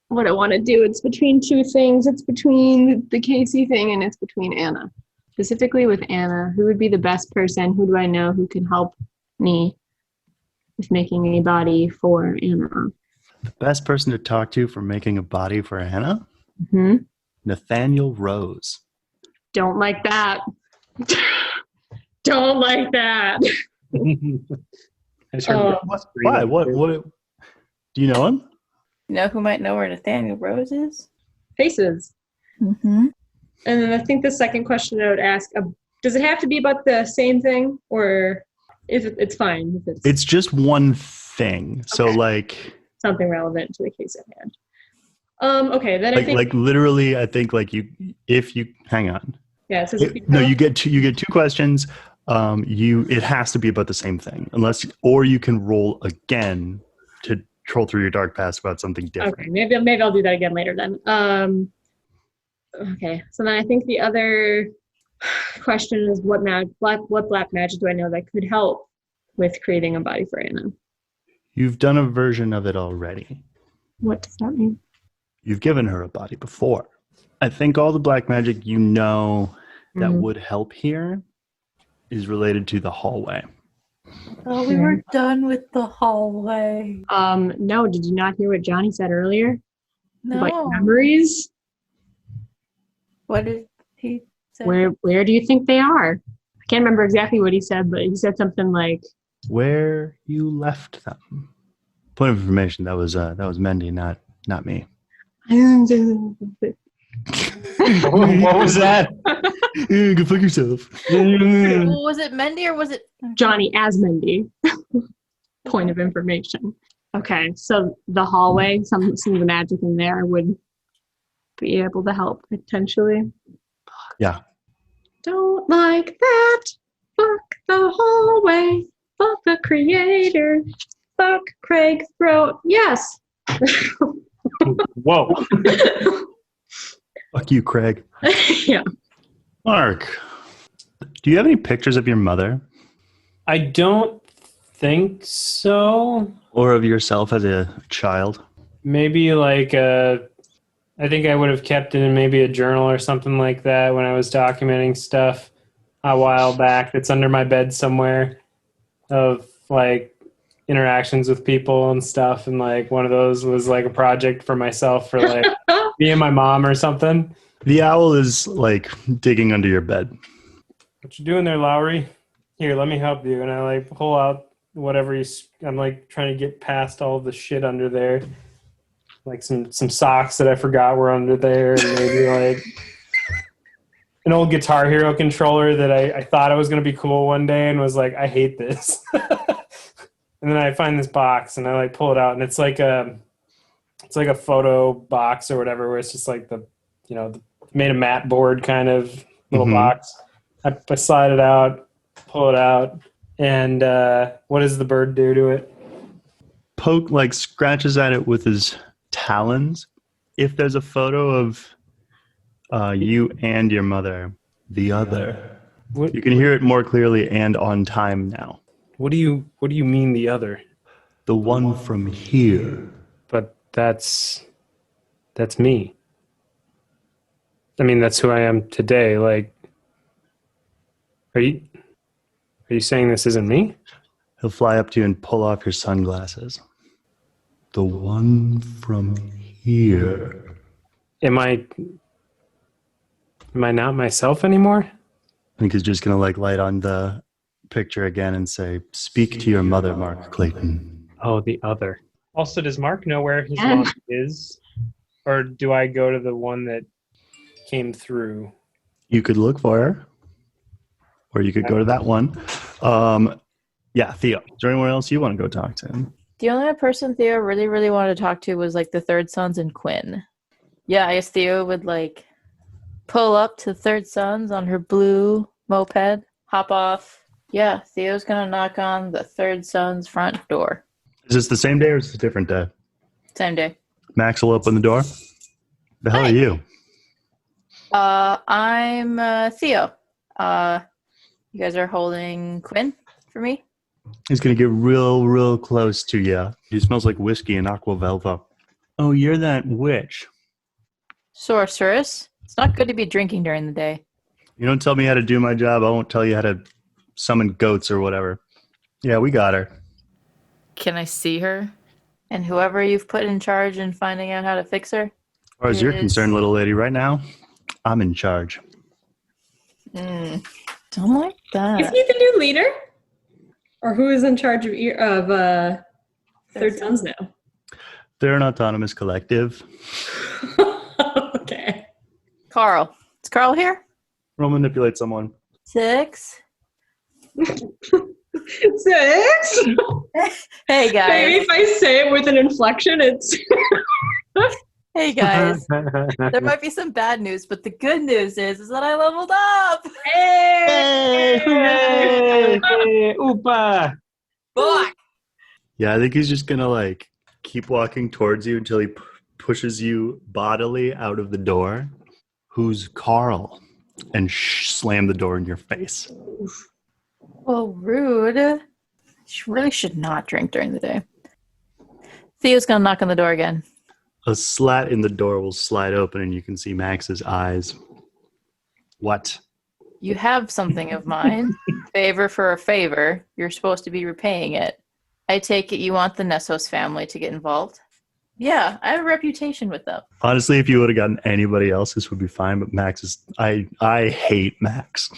what I want to do. It's between two things. It's between the Casey thing and it's between Anna. Specifically with Anna, who would be the best person? Who do I know who can help me with making a body for Anna? The best person to talk to for making a body for Anna? Mm-hmm. Nathaniel Rose. Don't like that. Don't like that. I just heard Why? What? Do you know him? You know who might know where Nathaniel Rose is? Faces. Mm-hmm. And then I think the second question I would ask, does it have to be about the same thing, or if it's fine if It's just one thing. So like something relevant to the case at hand. Okay, then I think like literally, I think like if you hang on. yeah. It says You get two questions. It has to be about the same thing, or you can roll again to troll through your dark past about something different. Okay, maybe I'll do that again later then. Okay, so then I think the other question is what black magic do I know that could help with creating a body for Anna? You've done a version of it already. What does that mean? You've given her a body before. I think all the black magic that would help here is related to the hallway. Oh, we were done with the hallway. No, did you not hear what Johnny said earlier? No. About memories? What did he say? Where do you think they are? I can't remember exactly what he said, but he said something like, Where you left them. Point of information, that was Mendy, not me. What was that? Go fuck yourself. Was it Mendy or was it Johnny as Mendy. Point of information. Okay, so the hallway, some of the magic in there would be able to help potentially. Yeah. Don't like that. Fuck the hallway. Fuck the creator. Fuck Craig Throat. Yes. Whoa. Fuck you, Craig. Yeah. Mark, do you have any pictures of your mother? I don't think so. Or of yourself as a child? Maybe like I think I would have kept it in maybe a journal or something like that when I was documenting stuff a while back that's under my bed somewhere of like interactions with people and stuff. And like one of those was like a project for myself for like me and my mom or something. The owl is like digging under your bed. What you doing there, Lowry? Here, let me help you. And I like pull out whatever I'm like trying to get past all the shit under there. Like some socks that I forgot were under there, and maybe like an old Guitar Hero controller that I thought it was going to be cool one day and was like, I hate this. And then I find this box and I like pull it out and it's like a photo box or whatever where it's just like made of mat board kind of little box. I slide it out, pull it out, and what does the bird do to it? Scratches at it with his talons. If there's a photo of you and your mother, the other, you can hear it more clearly and on time now. What do you mean the other? The one from here. But that's me. I mean, that's who I am today. Like, are you saying this isn't me? He'll fly up to you and pull off your sunglasses. The one from here. Am I not myself anymore? I think he's just going to light on the picture again and say, speak to your mother, Mark Clayton. Oh, the other. Also, does Mark know where his mom is? or do I go to the one that came through? You could look for her, or you could go to that one. Yeah, Theo. Is there anyone else you want to go talk to? The only other person Theo really, really wanted to talk to was like the Third Sons and Quinn. Yeah, I guess Theo would like pull up to Third Sons on her blue moped, hop off. Yeah, Theo's gonna knock on the Third Son's front door. Is this the same day or is it a different day? Same day. Max will open the door. The hell are you? I'm Theo. You guys are holding Quinn for me? He's going to get real close to you. He smells like whiskey and aqua velva. Oh, you're that witch. Sorceress. It's not good to be drinking during the day. You don't tell me how to do my job, I won't tell you how to summon goats or whatever. Yeah, we got her. Can I see her? And whoever you've put in charge in finding out how to fix her? As far as you're Yes. concerned, little lady, right now, I'm in charge. Don't like Is that. he the new leader? Or who is in charge of Third Sons now? They're an autonomous collective. Okay. Carl. Is Carl here? We'll manipulate someone. 6. 6? Hey, guys. Maybe if I say it with an inflection, it's... Hey, guys. There might be some bad news, but the good news is that I leveled up. Hey, hooray! Hey, oopa! Fuck. Yeah, I think he's just going to like keep walking towards you until he pushes you bodily out of the door. Who's Carl? And slam the door in your face. Well, rude. You really should not drink during the day. Theo's gonna knock on the door again. A slat in the door will slide open and you can see Max's eyes. What? You have something of mine. Favor for a favor. You're supposed to be repaying it. I take it you want the Nessos family to get involved? Yeah, I have a reputation with them. Honestly, if you would have gotten anybody else, this would be fine. But Max is... I hate Max.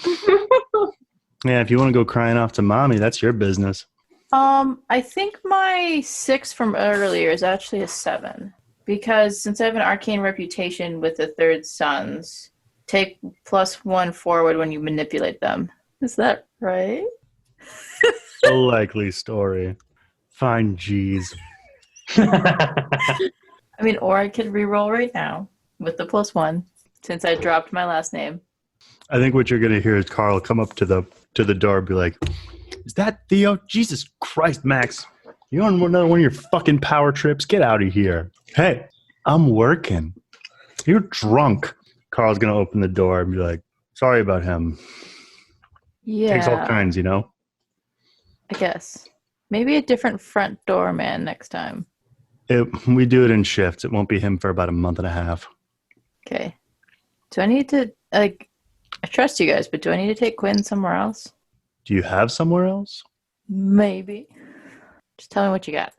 Yeah, if you want to go crying off to mommy, that's your business. I think my 6 from earlier is actually a 7. Because since I have an arcane reputation with the Third Sons, take +1 forward when you manipulate them. Is that right? A likely story. Fine, G's. I mean, or I could re-roll right now with the +1 since I dropped my last name. I think what you're going to hear is Carl come up to the door and be like, "Is that Theo? Jesus Christ, Max. You on another one of your fucking power trips? Get out of here. Hey, I'm working. You're drunk." Carl's going to open the door and be like, "Sorry about him. Yeah, Takes all kinds, you know?" I guess. Maybe a different front door man next time. We do it in shifts. It won't be him for about a month and a half. Okay. Do I need to, like, I trust you guys, but do I need to take Quinn somewhere else? Do you have somewhere else? Maybe. Just tell me what you got.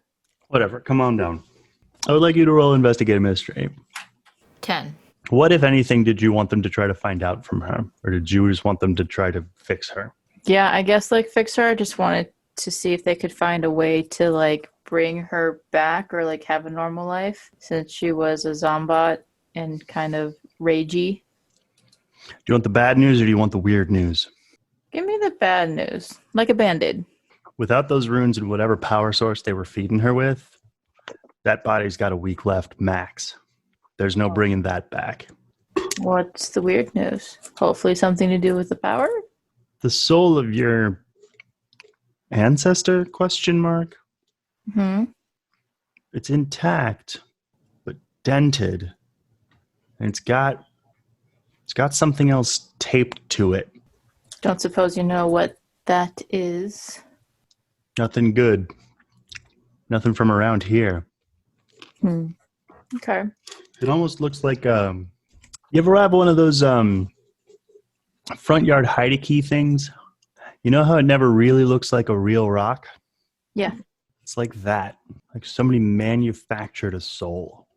Whatever. Come on down. I would like you to roll Investigate Mystery. 10. What, if anything, did you want them to try to find out from her? Or did you just want them to try to fix her? Yeah, I guess, like, fix her. I just wanted to see if they could find a way to, like, bring her back or, like, have a normal life since she was a zombot and kind of ragey. Do you want the bad news or do you want the weird news? Give me the bad news. Like a Band-Aid. Without those runes and whatever power source they were feeding her with, that body's got a week left max. There's no bringing that back. What's the weird news? Hopefully something to do with the power? The soul of your ancestor, question mark? Hmm. It's intact, but dented. And it's got something else taped to it. Don't suppose you know what that is? Nothing good. Nothing from around here. Okay. It almost looks like you ever have one of those front yard hide-a-key things? You know how it never really looks like a real rock? Yeah. It's like that. Like somebody manufactured a soul.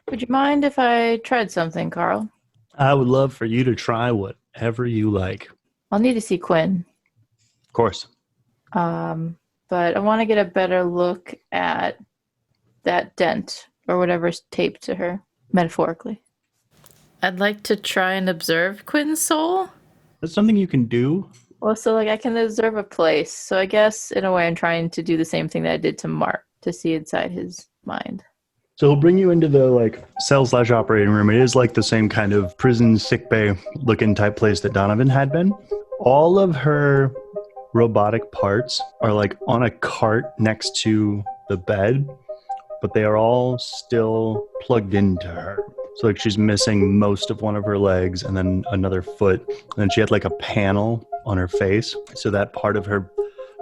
Would you mind if I tried something, Carl? I would love for you to try whatever you like. I'll need to see Quinn. Of course. But I want to get a better look at that dent or whatever's taped to her, metaphorically. I'd like to try and observe Quinn's soul. That's something you can do. Well, so like I can observe a place. So I guess in a way I'm trying to do the same thing that I did to Mark to see inside his mind. So he'll bring you into the like cell/operating room. It is like the same kind of prison sickbay looking type place that Donovan had been. All of her robotic parts are like on a cart next to the bed, but they are all still plugged into her. So like she's missing most of one of her legs and then another foot. And then she had like a panel on her face. So that part of her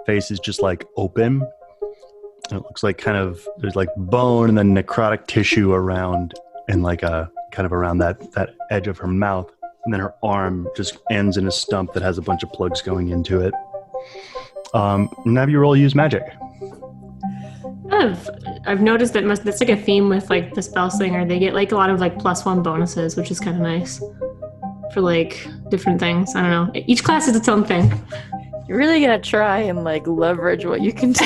face is just like open. And it looks like kind of, there's like bone and then necrotic tissue around and like a kind of around that edge of her mouth. And then her arm just ends in a stump that has a bunch of plugs going into it. And have you roll use magic. I've noticed that that's like a theme with like the spell slinger. They get like a lot of like +1 bonuses, which is kind of nice for like different things. I don't know. Each class is its own thing. You're really gonna try and like leverage what you can do.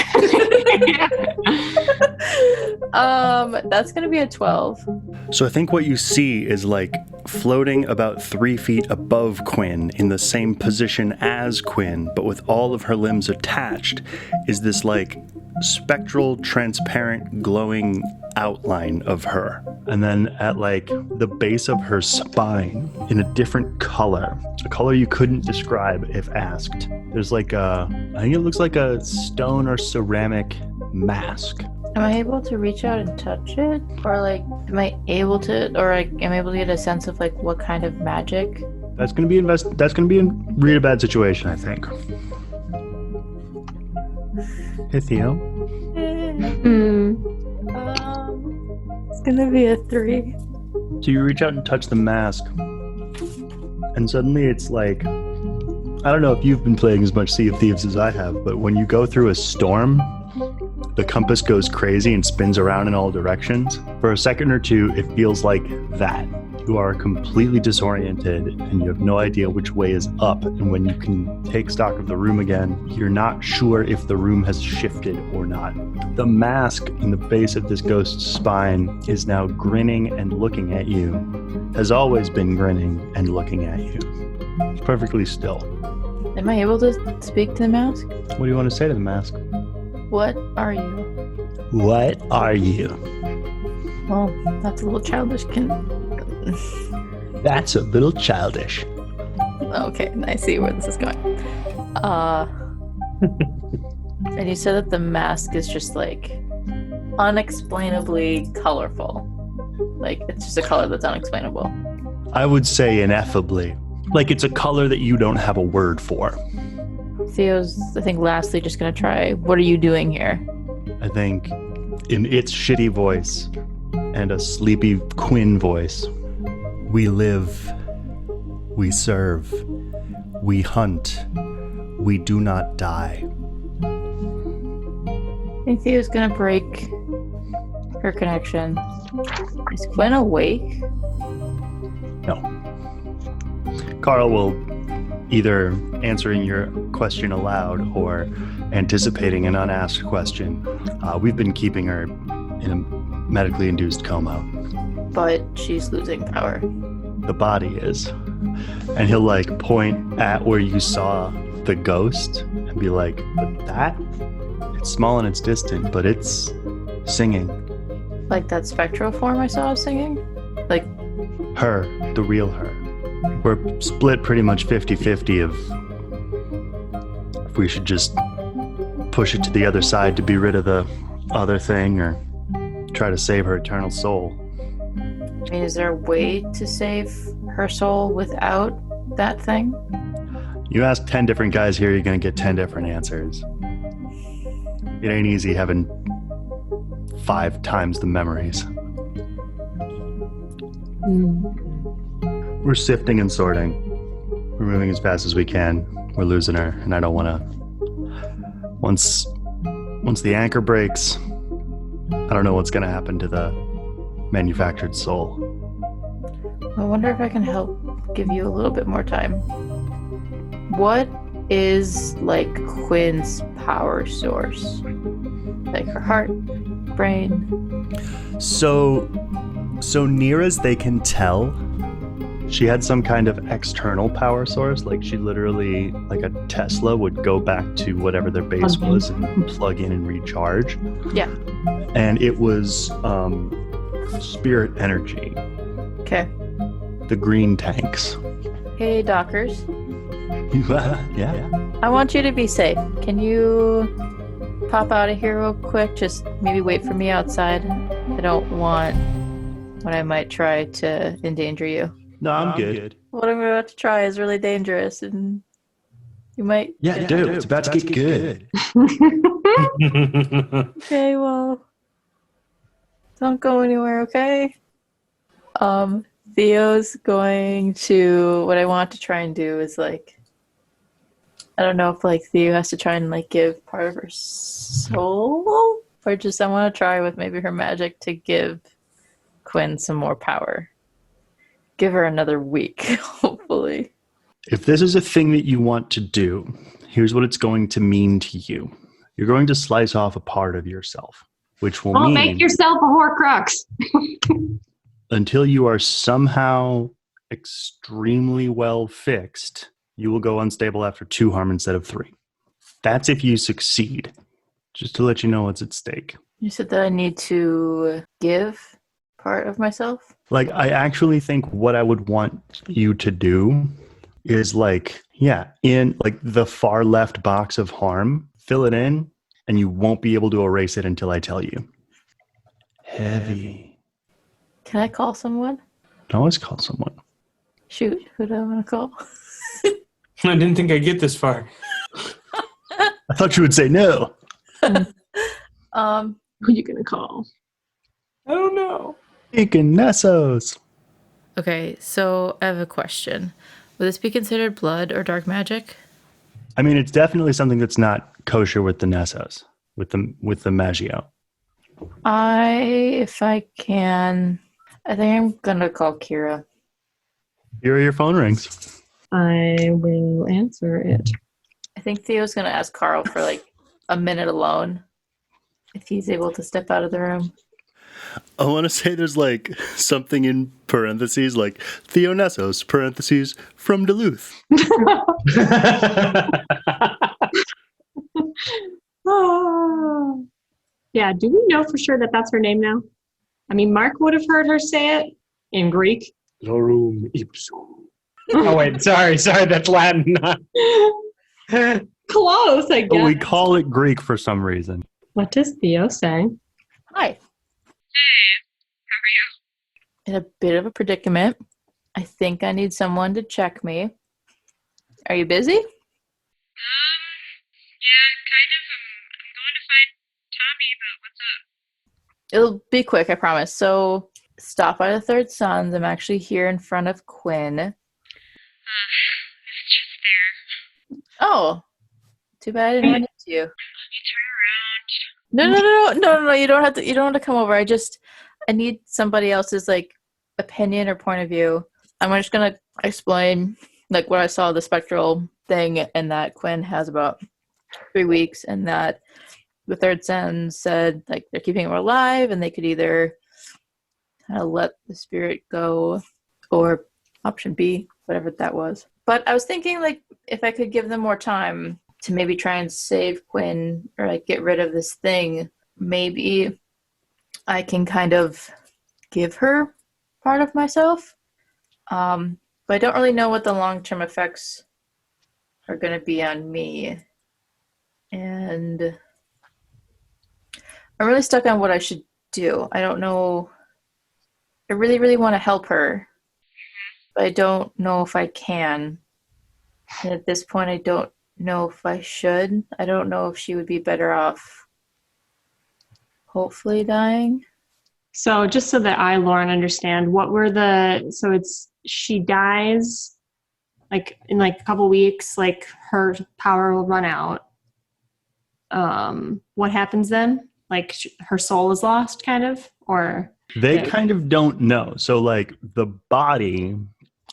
That's gonna be a 12. So I think what you see is like floating about 3 feet above Quinn in the same position as Quinn, but with all of her limbs attached, is this like spectral, transparent, glowing outline of her. And then at like the base of her spine, in a different color, a color you couldn't describe if asked, there's like I think it looks like a stone or ceramic mask. Am I able to reach out and touch it? Or like, am I able to get a sense of like what kind of magic? That's gonna be a really bad situation, I think. Hey, Theo. It's gonna be a 3. So you reach out and touch the mask, and suddenly it's like, I don't know if you've been playing as much Sea of Thieves as I have, but when you go through a storm, the compass goes crazy and spins around in all directions. For a second or two, it feels like that. You are completely disoriented and you have no idea which way is up. And when you can take stock of the room again, you're not sure if the room has shifted or not. The mask in the base of this ghost's spine is now grinning and looking at you, has always been grinning and looking at you. It's perfectly still. Am I able to speak to the mask? What do you want to say to the mask? What are you? What are you? Well, that's a little childish. That's a little childish. Okay, I see where this is going. And you said that the mask is just like unexplainably colorful. Like it's just a color that's unexplainable. I would say ineffably. Like it's a color that you don't have a word for. Theo's, I think, lastly just gonna try, what are you doing here? I think in its shitty voice and a sleepy Quinn voice. We live, we serve, we hunt, we do not die. I think Theo's gonna break her connection. Is Quinn awake? No. Carl will either answering your question aloud or anticipating an unasked question. We've been keeping her in a medically induced coma. But she's losing power. The body is. And he'll like point at where you saw the ghost and be like, but that? It's small and it's distant, but it's singing. Like that spectral form I saw singing? Like her, the real her. We're split pretty much 50-50 of if we should just push it to the other side to be rid of the other thing or try to save her eternal soul. I mean, is there a way to save her soul without that thing? You ask 10 different guys here, you're going to get 10 different answers. It ain't easy having 5 times the memories. We're sifting and sorting. We're moving as fast as we can. We're losing her, and I don't want to... Once the anchor breaks, I don't know what's going to happen to the manufactured soul. I wonder if I can help give you a little bit more time. What is, like, Quinn's power source? Like her heart, brain. So near as they can tell, she had some kind of external power source. Like she literally, like a Tesla, would go back to whatever their base was and plug in and recharge. Yeah. And it was spirit energy. Okay. The green tanks. Hey, Dockers. Yeah. I want you to be safe. Can you pop out of here real quick? Just maybe wait for me outside. I don't want what I might try to endanger you. No, I'm good. What I'm about to try is really dangerous, and you might... Yeah, dude, it's about to get good. Okay, well... Don't go anywhere, okay? Theo's going to... What I want to try and do is, like... I don't know if, like, Theo has to try and, like, give part of her soul? Or just I want to try with maybe her magic to give Quinn some more power. Give her another week, hopefully. If this is a thing that you want to do, here's what it's going to mean to you. You're going to slice off a part of yourself, which will mean... make yourself a Horcrux. Until you are somehow extremely well fixed, you will go unstable after 2 harm instead of 3. That's if you succeed. Just to let you know what's at stake. You said that I need to give part of myself? Like, I actually think what I would want you to do is, like, yeah, in, like, the far left box of harm, fill it in, and you won't be able to erase it until I tell you. Heavy. Can I call someone? Always call someone. Shoot, who do I want to call? I didn't think I'd get this far. I thought you would say no. Who are you gonna call? I don't know. Nessos. Okay, so I have a question. Would this be considered blood or dark magic? I mean, it's definitely something that's not kosher with the Nessos, with the Maggio. If I can, I think I'm gonna call Kira. Here your phone rings. I will answer it. I think Theo's gonna ask Carl for like a minute alone, if he's able to step out of the room. I want to say there's like something in parentheses, like Theo Nessos, parentheses, from Duluth. Oh. Yeah, do we know for sure that that's her name now? I mean, Mark would have heard her say it in Greek. Lorum ipsum. Oh, wait, sorry, that's Latin. Close, I guess. But we call it Greek for some reason. What does Theo say? Hi. Hey, how are you? In a bit of a predicament. I think I need someone to check me. Are you busy? Yeah, kind of. I'm going to find Tommy, but what's up? It'll be quick, I promise. So, stop by the Third Sons. I'm actually here in front of Quinn. It's just there. Oh, too bad I didn't run into you. Let me turn around. No. You don't have to come over. I need somebody else's like opinion or point of view. I'm just gonna explain like what I saw the spectral thing, and that Quinn has about 3 weeks, and that the Third Sons said like they're keeping her alive, and they could either let the spirit go, or option B, whatever that was. But I was thinking like if I could give them more time to maybe try and save Quinn or like get rid of this thing, maybe I can kind of give her part of myself. But I don't really know what the long-term effects are going to be on me. And I'm really stuck on what I should do. I don't know. I really, really want to help her, but I don't know if I can. And at this point, I don't know if I should. I don't know if she would be better off hopefully dying. So just so that I, Lauren, understand, she dies like in like a couple weeks, like her power will run out. What happens then? Like her soul is lost kind of, or? They kind of don't know. So like the body,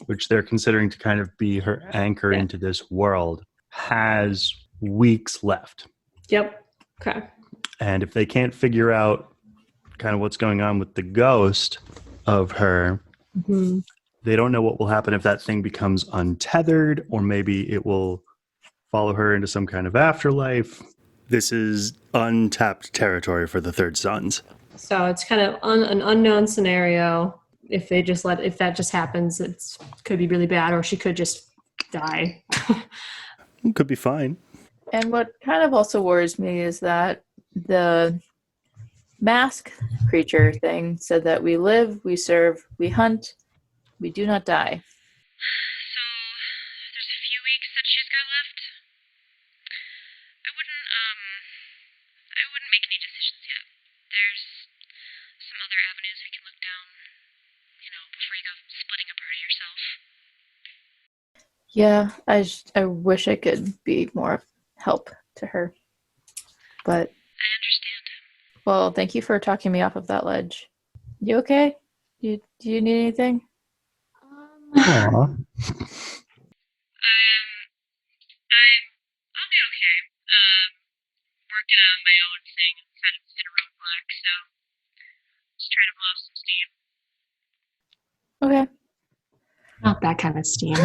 which they're considering to kind of be her anchor into this world, has weeks left. Yep. Okay. And if they can't figure out kind of what's going on with the ghost of her. Mm-hmm. They don't know what will happen if that thing becomes untethered, or maybe it will follow her into some kind of afterlife. This is untapped territory for the Third Sons. So it's kind of an unknown scenario. If that just happens, it could be really bad, or she could just die. It could be fine. And what kind of also worries me is that the mask creature thing said that we live, we serve, we hunt, we do not die. So, there's a few weeks that she's got left. I wouldn't make any decisions yet. There's some other avenues we can look down, before you go splitting apart of yourself. Yeah, I wish I could be more help to her. But I understand. well, thank you for talking me off of that ledge. You okay? Do you need anything? Aww. I'll be okay. Working on my own thing and kind of hit a roadblock, so just trying to blow off some steam. Okay. Not that kind of steam.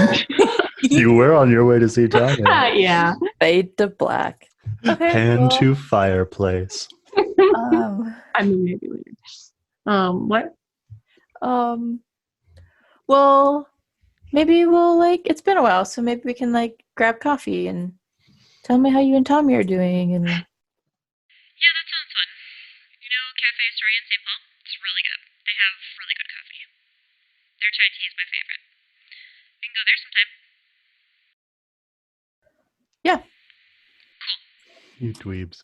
You were on your way to see Tommy. Yeah. Fade to black. Okay. Hand to fireplace. I mean, maybe later. What? Well, maybe we'll it's been a while, so maybe we can grab coffee and tell me how you and Tommy are doing and Yeah, that sounds fun. You know Cafe Astoria in St. Paul? It's really good. They have really good coffee. Their chai tea is my favorite. We can go there sometime. yeah. You dweebs.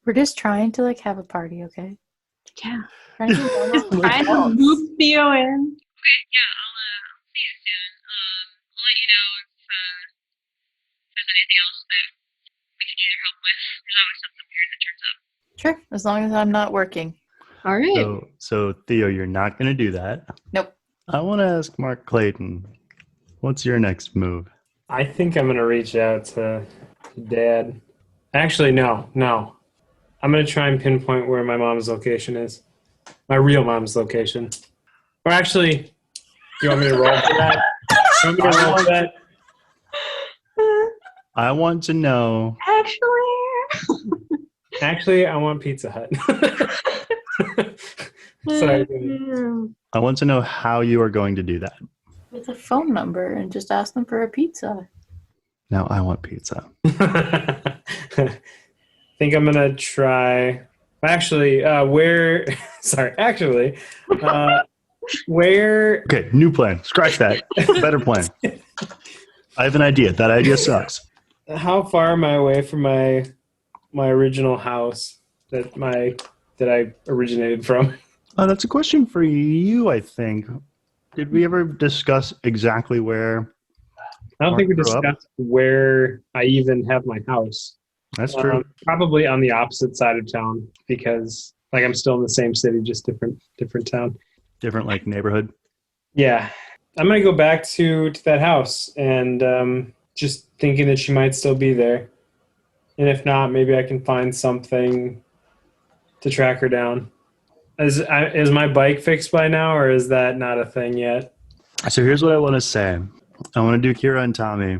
We're just trying to have a party, okay? Yeah. Trying to be normal. Trying to loop Theo in. Okay, yeah, I'll see you soon. I'll let you know if there's anything else that we could use your help with. There's always something weird that turns up. Sure, as long as I'm not working. All right. So Theo, you're not going to do that. Nope. I want to ask Mark Clayton, what's your next move? I think I'm going to reach out to Dad. Actually, no. I'm going to try and pinpoint where my mom's location is. My real mom's location. Or actually, you want me to roll for that? You want me to roll for that? I want to know. Actually, I want Pizza Hut. Sorry. I want to know how you are going to do that. With a phone number and just ask them for a pizza. Now I want pizza. I think I'm gonna try. Actually, where? Sorry. Actually, where? Okay, new plan. Scratch that. Better plan. I have an idea. That idea sucks. How far am I away from my original house that I originated from? That's a question for you, I think. Did we ever discuss exactly where? I don't think we Mark grew up? discussed where I even have my house. That's true. Probably on the opposite side of town because I'm still in the same city, just different town. Different neighborhood. Yeah. I'm going to go back to that house and just thinking that she might still be there. And if not, maybe I can find something to track her down. Is my bike fixed by now, or is that not a thing yet? So here's what I want to say. I want to do Kira and Tommy,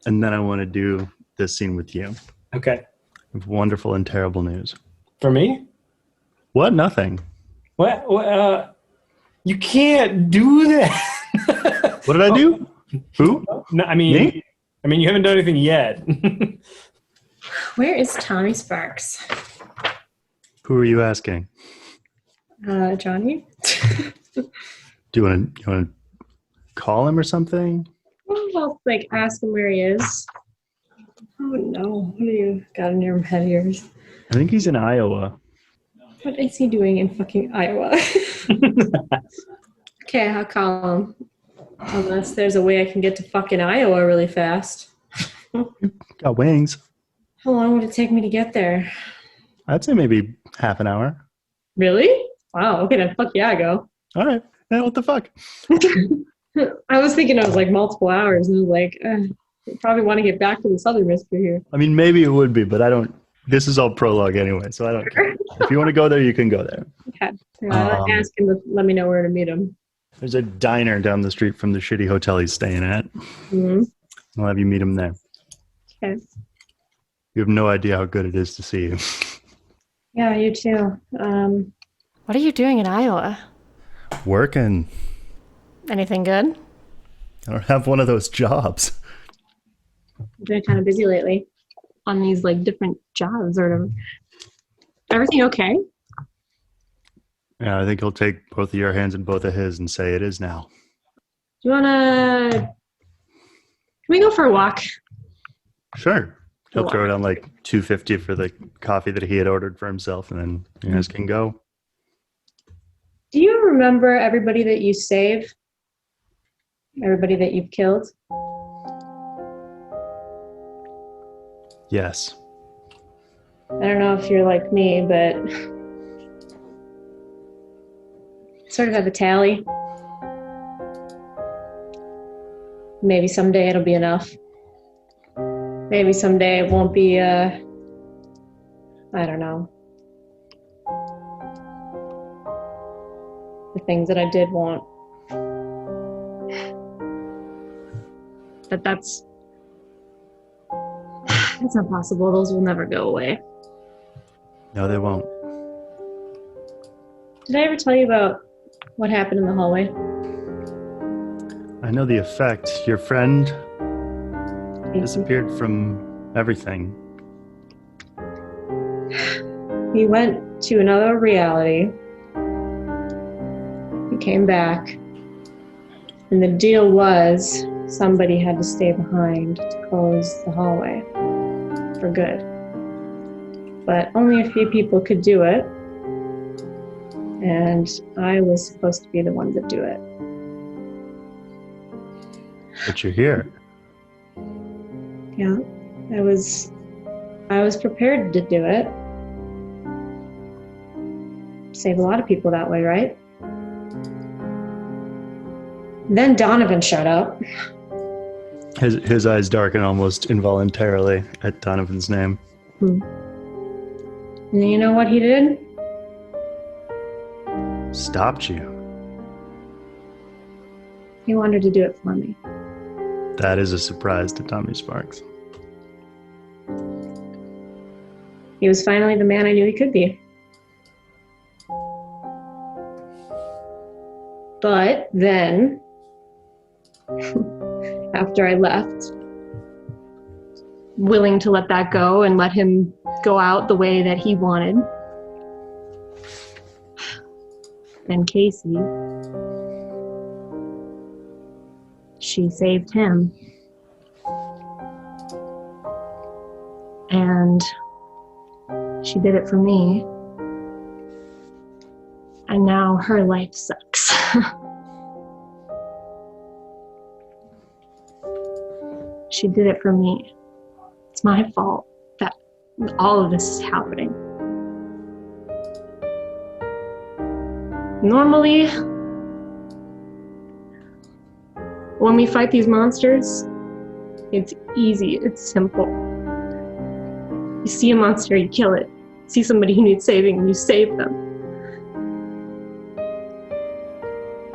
and then I want to do this scene with you. Okay. I have wonderful and terrible news. For me? What? Nothing. What? You can't do that. What did I do? Who? No, I mean, Me? you haven't done anything yet. Where is Tommy Sparks? Who are you asking? Johnny? Do you want to call him or something? Well, ask him where he is. Oh no! What do you got in your head here? I think he's in Iowa. What is he doing in fucking Iowa? Okay, I'll call him. Unless there's a way I can get to fucking Iowa really fast. Got wings. How long would it take me to get there? I'd say maybe half an hour. Really? Wow. Okay, then fuck yeah, I go. All right. Yeah, what the fuck? I was thinking it was multiple hours, and I was probably want to get back to the southern hemisphere here. I mean, maybe it would be, but I don't This is all prologue anyway, so I don't care. If you want to go there, you can go there. Okay. Ask him to let me know where to meet him. There's a diner down the street from the shitty hotel he's staying at. Mm-hmm. I'll have you meet him there. Okay. You have no idea how good it is to see you. Yeah, you too. What are you doing in Iowa? Working. Anything good? I don't have one of those jobs. I've been kind of busy lately on these like different jobs or whatever. Everything okay? Yeah, I think he'll take both of your hands in both of his and say it is now. Do you wanna? Can we go for a walk? Sure. He'll Wow. throw down like $2.50 for the coffee that he had ordered for himself, and then you guys can go. Do you remember everybody that you saved? Everybody that you've killed? Yes. I don't know if you're like me, but sort of have a tally. Maybe someday it'll be enough. Maybe someday it won't be, I don't know. The things that I did won't. But that's not possible. Those will never go away. No, they won't. Did I ever tell you about what happened in the hallway? I know the effect. Your friend disappeared from everything. He went to another reality. He came back. And the deal was somebody had to stay behind to close the hallway for good. But only a few people could do it. And I was supposed to be the one to do it. But you're here. Yeah, I was prepared to do it. Save a lot of people that way, right? Then Donovan showed up. His eyes darken almost involuntarily at Donovan's name. And you know what he did? Stopped you. He wanted to do it for me. That is a surprise to Tommy Sparks. He was finally the man I knew he could be. But then, after I left, willing to let that go and let him go out the way that he wanted, then Casey, she saved him. And she did it for me. And now her life sucks. She did it for me. It's my fault that all of this is happening. Normally, when we fight these monsters, it's easy, it's simple. You see a monster, you kill it. See somebody who needs saving, and you save them.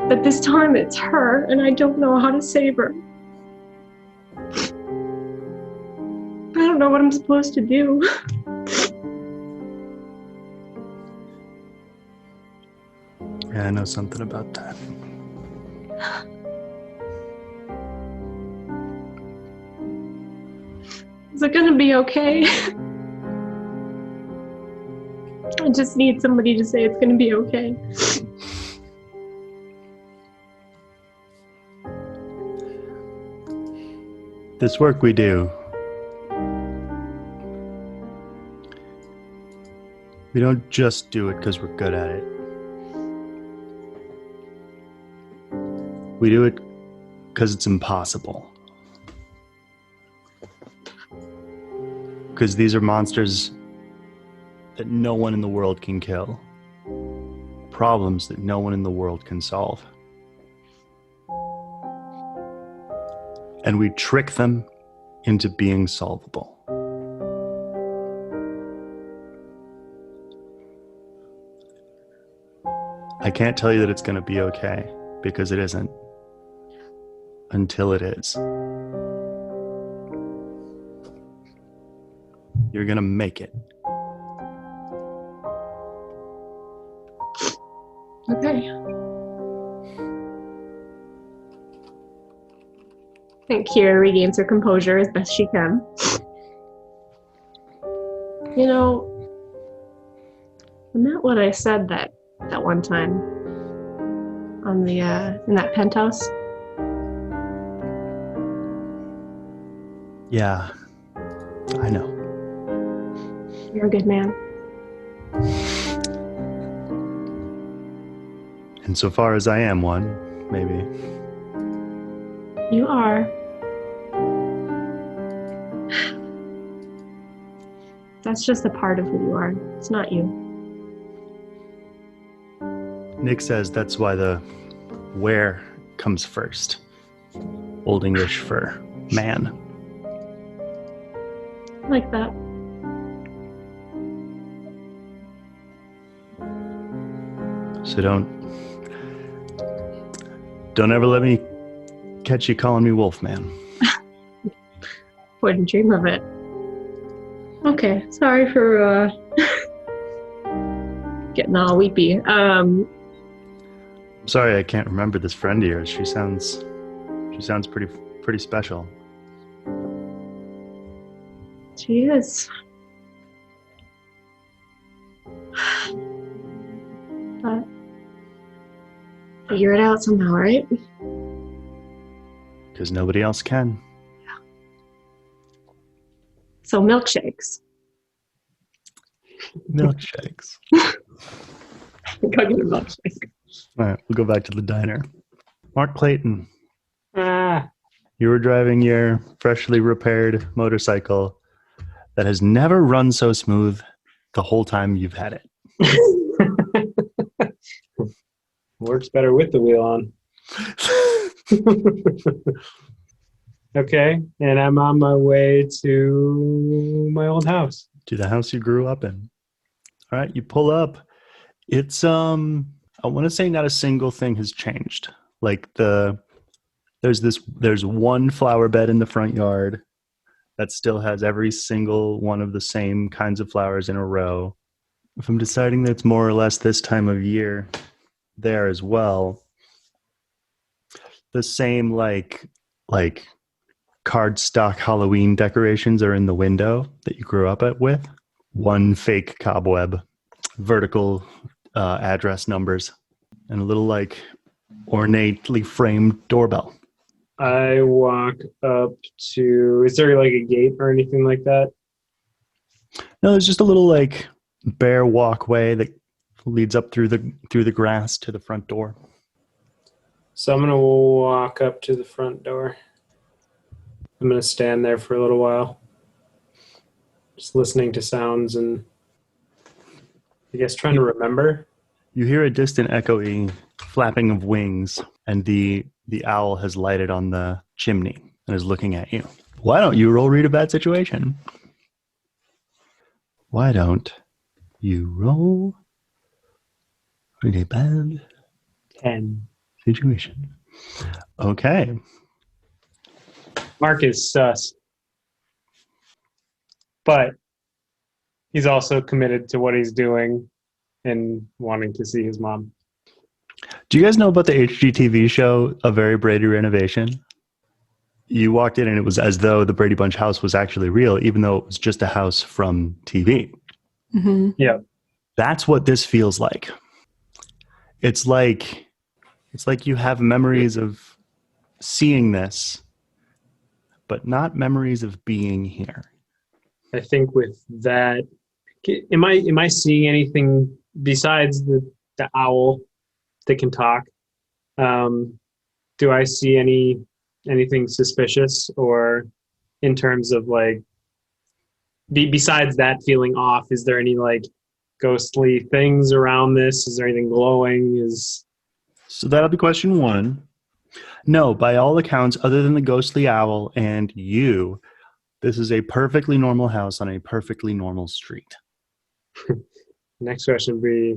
But this time it's her, and I don't know how to save her. I don't know what I'm supposed to do. Yeah, I know something about that. Is it gonna be okay? I just need somebody to say it's gonna be okay. This work we do, we don't just do it because we're good at it. We do it because it's impossible. Because these are monsters that no one in the world can kill. Problems that no one in the world can solve. And we trick them into being solvable. I can't tell you that it's going to be okay, because it isn't. Until it is. You're going to make it. Okay. I think Kira regains her composure as best she can. You know, isn't that what I said that one time on the in that penthouse? Yeah, I know. You're a good man. And so far as I am one, maybe. You are. That's just a part of who you are. It's not you. Nick says that's why the where comes first. Old English for man. I like that. So don't ever let me catch you calling me Wolfman. Wouldn't dream of it. Okay, sorry for getting all weepy. I'm sorry I can't remember this friend of yours. She sounds pretty special. She is. But figure it out somehow, right? Because nobody else can. So milkshakes. Milkshakes. Go get a milkshake. All right, we'll go back to the diner. Mark Clayton, Ah, you were driving your freshly repaired motorcycle that has never run so smooth the whole time you've had it. works better with the wheel on. Okay, and I'm on my way to my old house. To the house you grew up in. All right, you pull up. It's I want to say not a single thing has changed. Like there's one flower bed in the front yard that still has every single one of the same kinds of flowers in a row. If I'm deciding that it's more or less this time of year there as well, the same like cardstock Halloween decorations are in the window that you grew up with. One fake cobweb, vertical address numbers, and a little like ornately framed doorbell. I walk up to. Is there like a gate or anything like that? No, there's just a little like bare walkway that leads up through the grass to the front door. So I'm gonna walk up to the front door. I'm gonna stand there for a little while, just listening to sounds and I guess trying to remember. You hear a distant echoey flapping of wings, and the owl has lighted on the chimney and is looking at you. Why don't you roll read a bad situation? Why don't you roll read a bad 10. situation? Okay. Mark is sus, but he's also committed to what he's doing and wanting to see his mom. Do you guys know about the HGTV show, A Very Brady Renovation? You walked in and it was as though the Brady Bunch house was actually real, even though it was just a house from TV. Mm-hmm. Yeah. That's what this feels like. It's like you have memories of seeing this, but not memories of being here. I think with that, am I seeing anything besides the owl that can talk? Do I see anything suspicious, or in terms of like besides that feeling off, is there any like ghostly things around this? Is there anything glowing? So that'll be question one. No, by all accounts, other than the ghostly owl and you, this is a perfectly normal house on a perfectly normal street. Next question would be,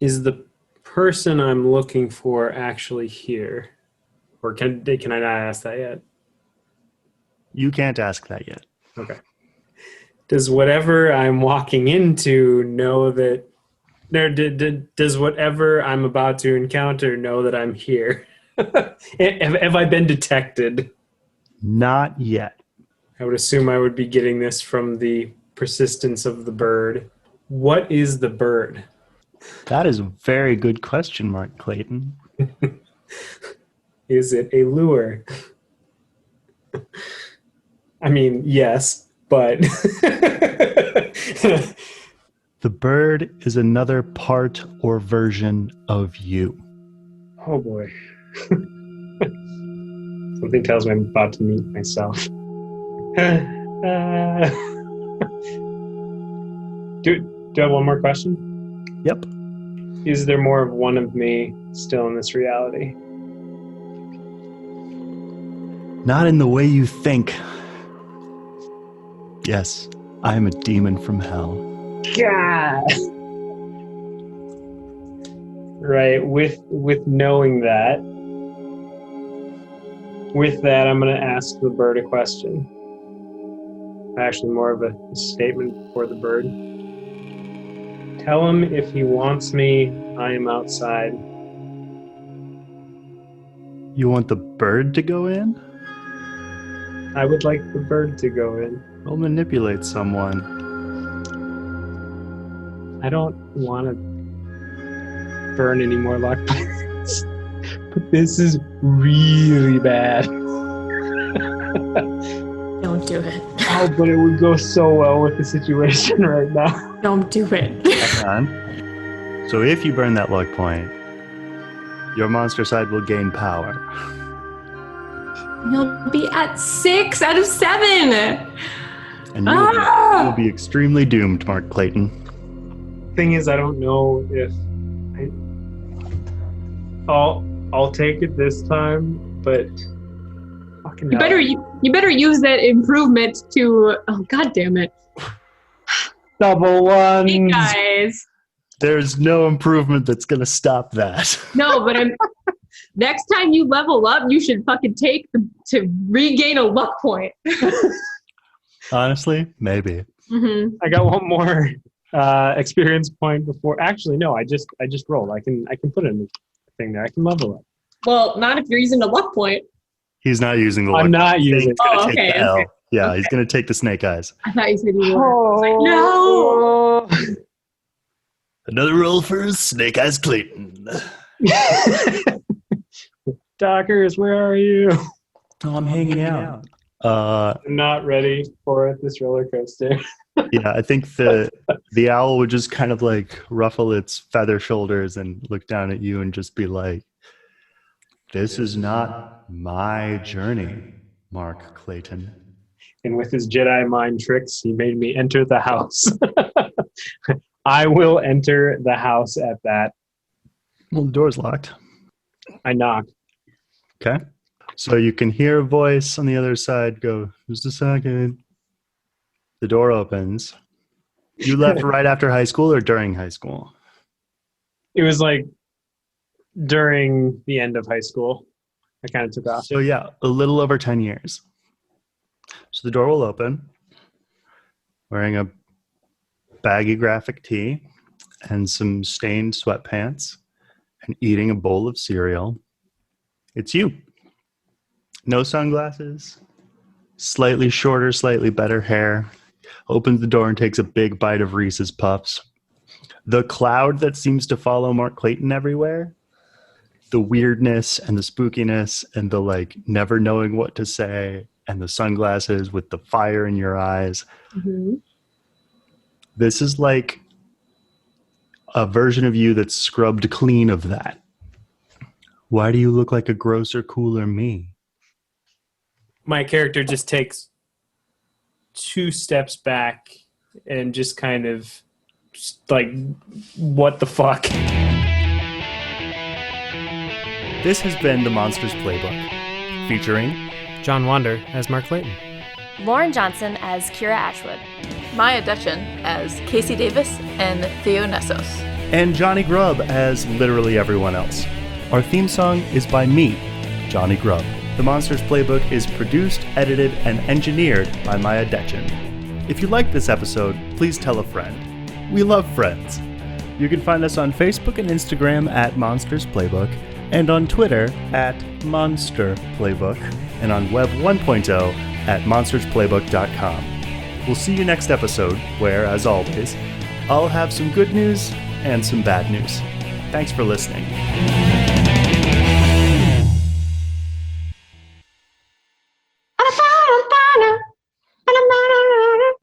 is the person I'm looking for actually here? Or can I not ask that yet? You can't ask that yet. Okay. Does whatever I'm walking into know that... Does whatever I'm about to encounter know that I'm here? Have I been detected? Not yet. I would assume I would be getting this from the persistence of the bird. What is the bird? That is a very good question, Mark Clayton. Is it a lure? I mean, yes, but... The bird is another part or version of you. Oh boy. Something tells me I'm about to meet myself. Do I have one more question? Yep. Is there more of one of me still in this reality? Not in the way you think. Yes, I am a demon from hell. God. Right, with knowing that, I'm going to ask the bird a question. Actually, more of a statement for the bird. Tell him if he wants me, I am outside. You want the bird to go in? I would like the bird to go in. We'll manipulate someone. I don't want to burn any more luck points, but this is really bad. Don't do it. Oh, but it would go so well with the situation right now. Don't do it. Hang on. So if you burn that luck point, your monster side will gain power. You'll be at 6 out of 7. And you'll be extremely doomed, Mark Clayton. Thing is, I don't know if I'll take it this time, but fucking You better use that improvement to. Oh, god damn it! double ones. Hey guys. There's no improvement that's gonna stop that. No, but next time you level up, you should fucking take to regain a luck point. Honestly, maybe. Mm-hmm. I got one more experience point before. Actually, no. I just rolled. I can put it in the thing there. I can level up. Well, not if you're using a luck point. He's not using the luck. I'm not He's using. gonna Oh, take okay, the L. okay. Yeah, Okay. he's gonna take the snake eyes. I thought you said you were. I was like, no. Another roll for Snake Eyes Clayton. Dockers, where are you? Oh, I'm hanging out. I'm not ready for this roller coaster. Yeah, I think the owl would just kind of like ruffle its feather shoulders and look down at you and just be like, "This is not my journey, Mark Clayton." And with his Jedi mind tricks, he made me enter the house. I will enter the house at that. Well, the door's locked. I knock. Okay. So you can hear a voice on the other side go, "Just a second." The door opens. You left right after high school or during high school? It was like during the end of high school. I kind of took off. So yeah, a little over 10 years. So the door will open, wearing a baggy graphic tee and some stained sweatpants and eating a bowl of cereal. It's you. No sunglasses, slightly shorter, slightly better hair. Opens the door and takes a big bite of Reese's Puffs. The cloud that seems to follow Mark Clayton everywhere, the weirdness and the spookiness and the like never knowing what to say and the sunglasses with the fire in your eyes. Mm-hmm. This is like a version of you that's scrubbed clean of that. Why do you look like a grosser, cooler me? My character just takes 2 steps back and just kind of just like, what the fuck? This has been The Monsters Playbook, featuring John Wander as Mark Clayton. Lauren Johnson as Kira Ashwood. Maya Dutchin as Casey Davis and Theo Nessos. and Johnny Grubb as literally everyone else. Our theme song is by me, Johnny Grubb. The Monsters Playbook is produced, edited, and engineered by Maya Detchen. If you liked this episode, please tell a friend. We love friends. You can find us on Facebook and Instagram at Monsters Playbook, and on Twitter at Monster Playbook, and on Web 1.0 at monstersplaybook.com. We'll see you next episode, where, as always, I'll have some good news and some bad news. Thanks for listening.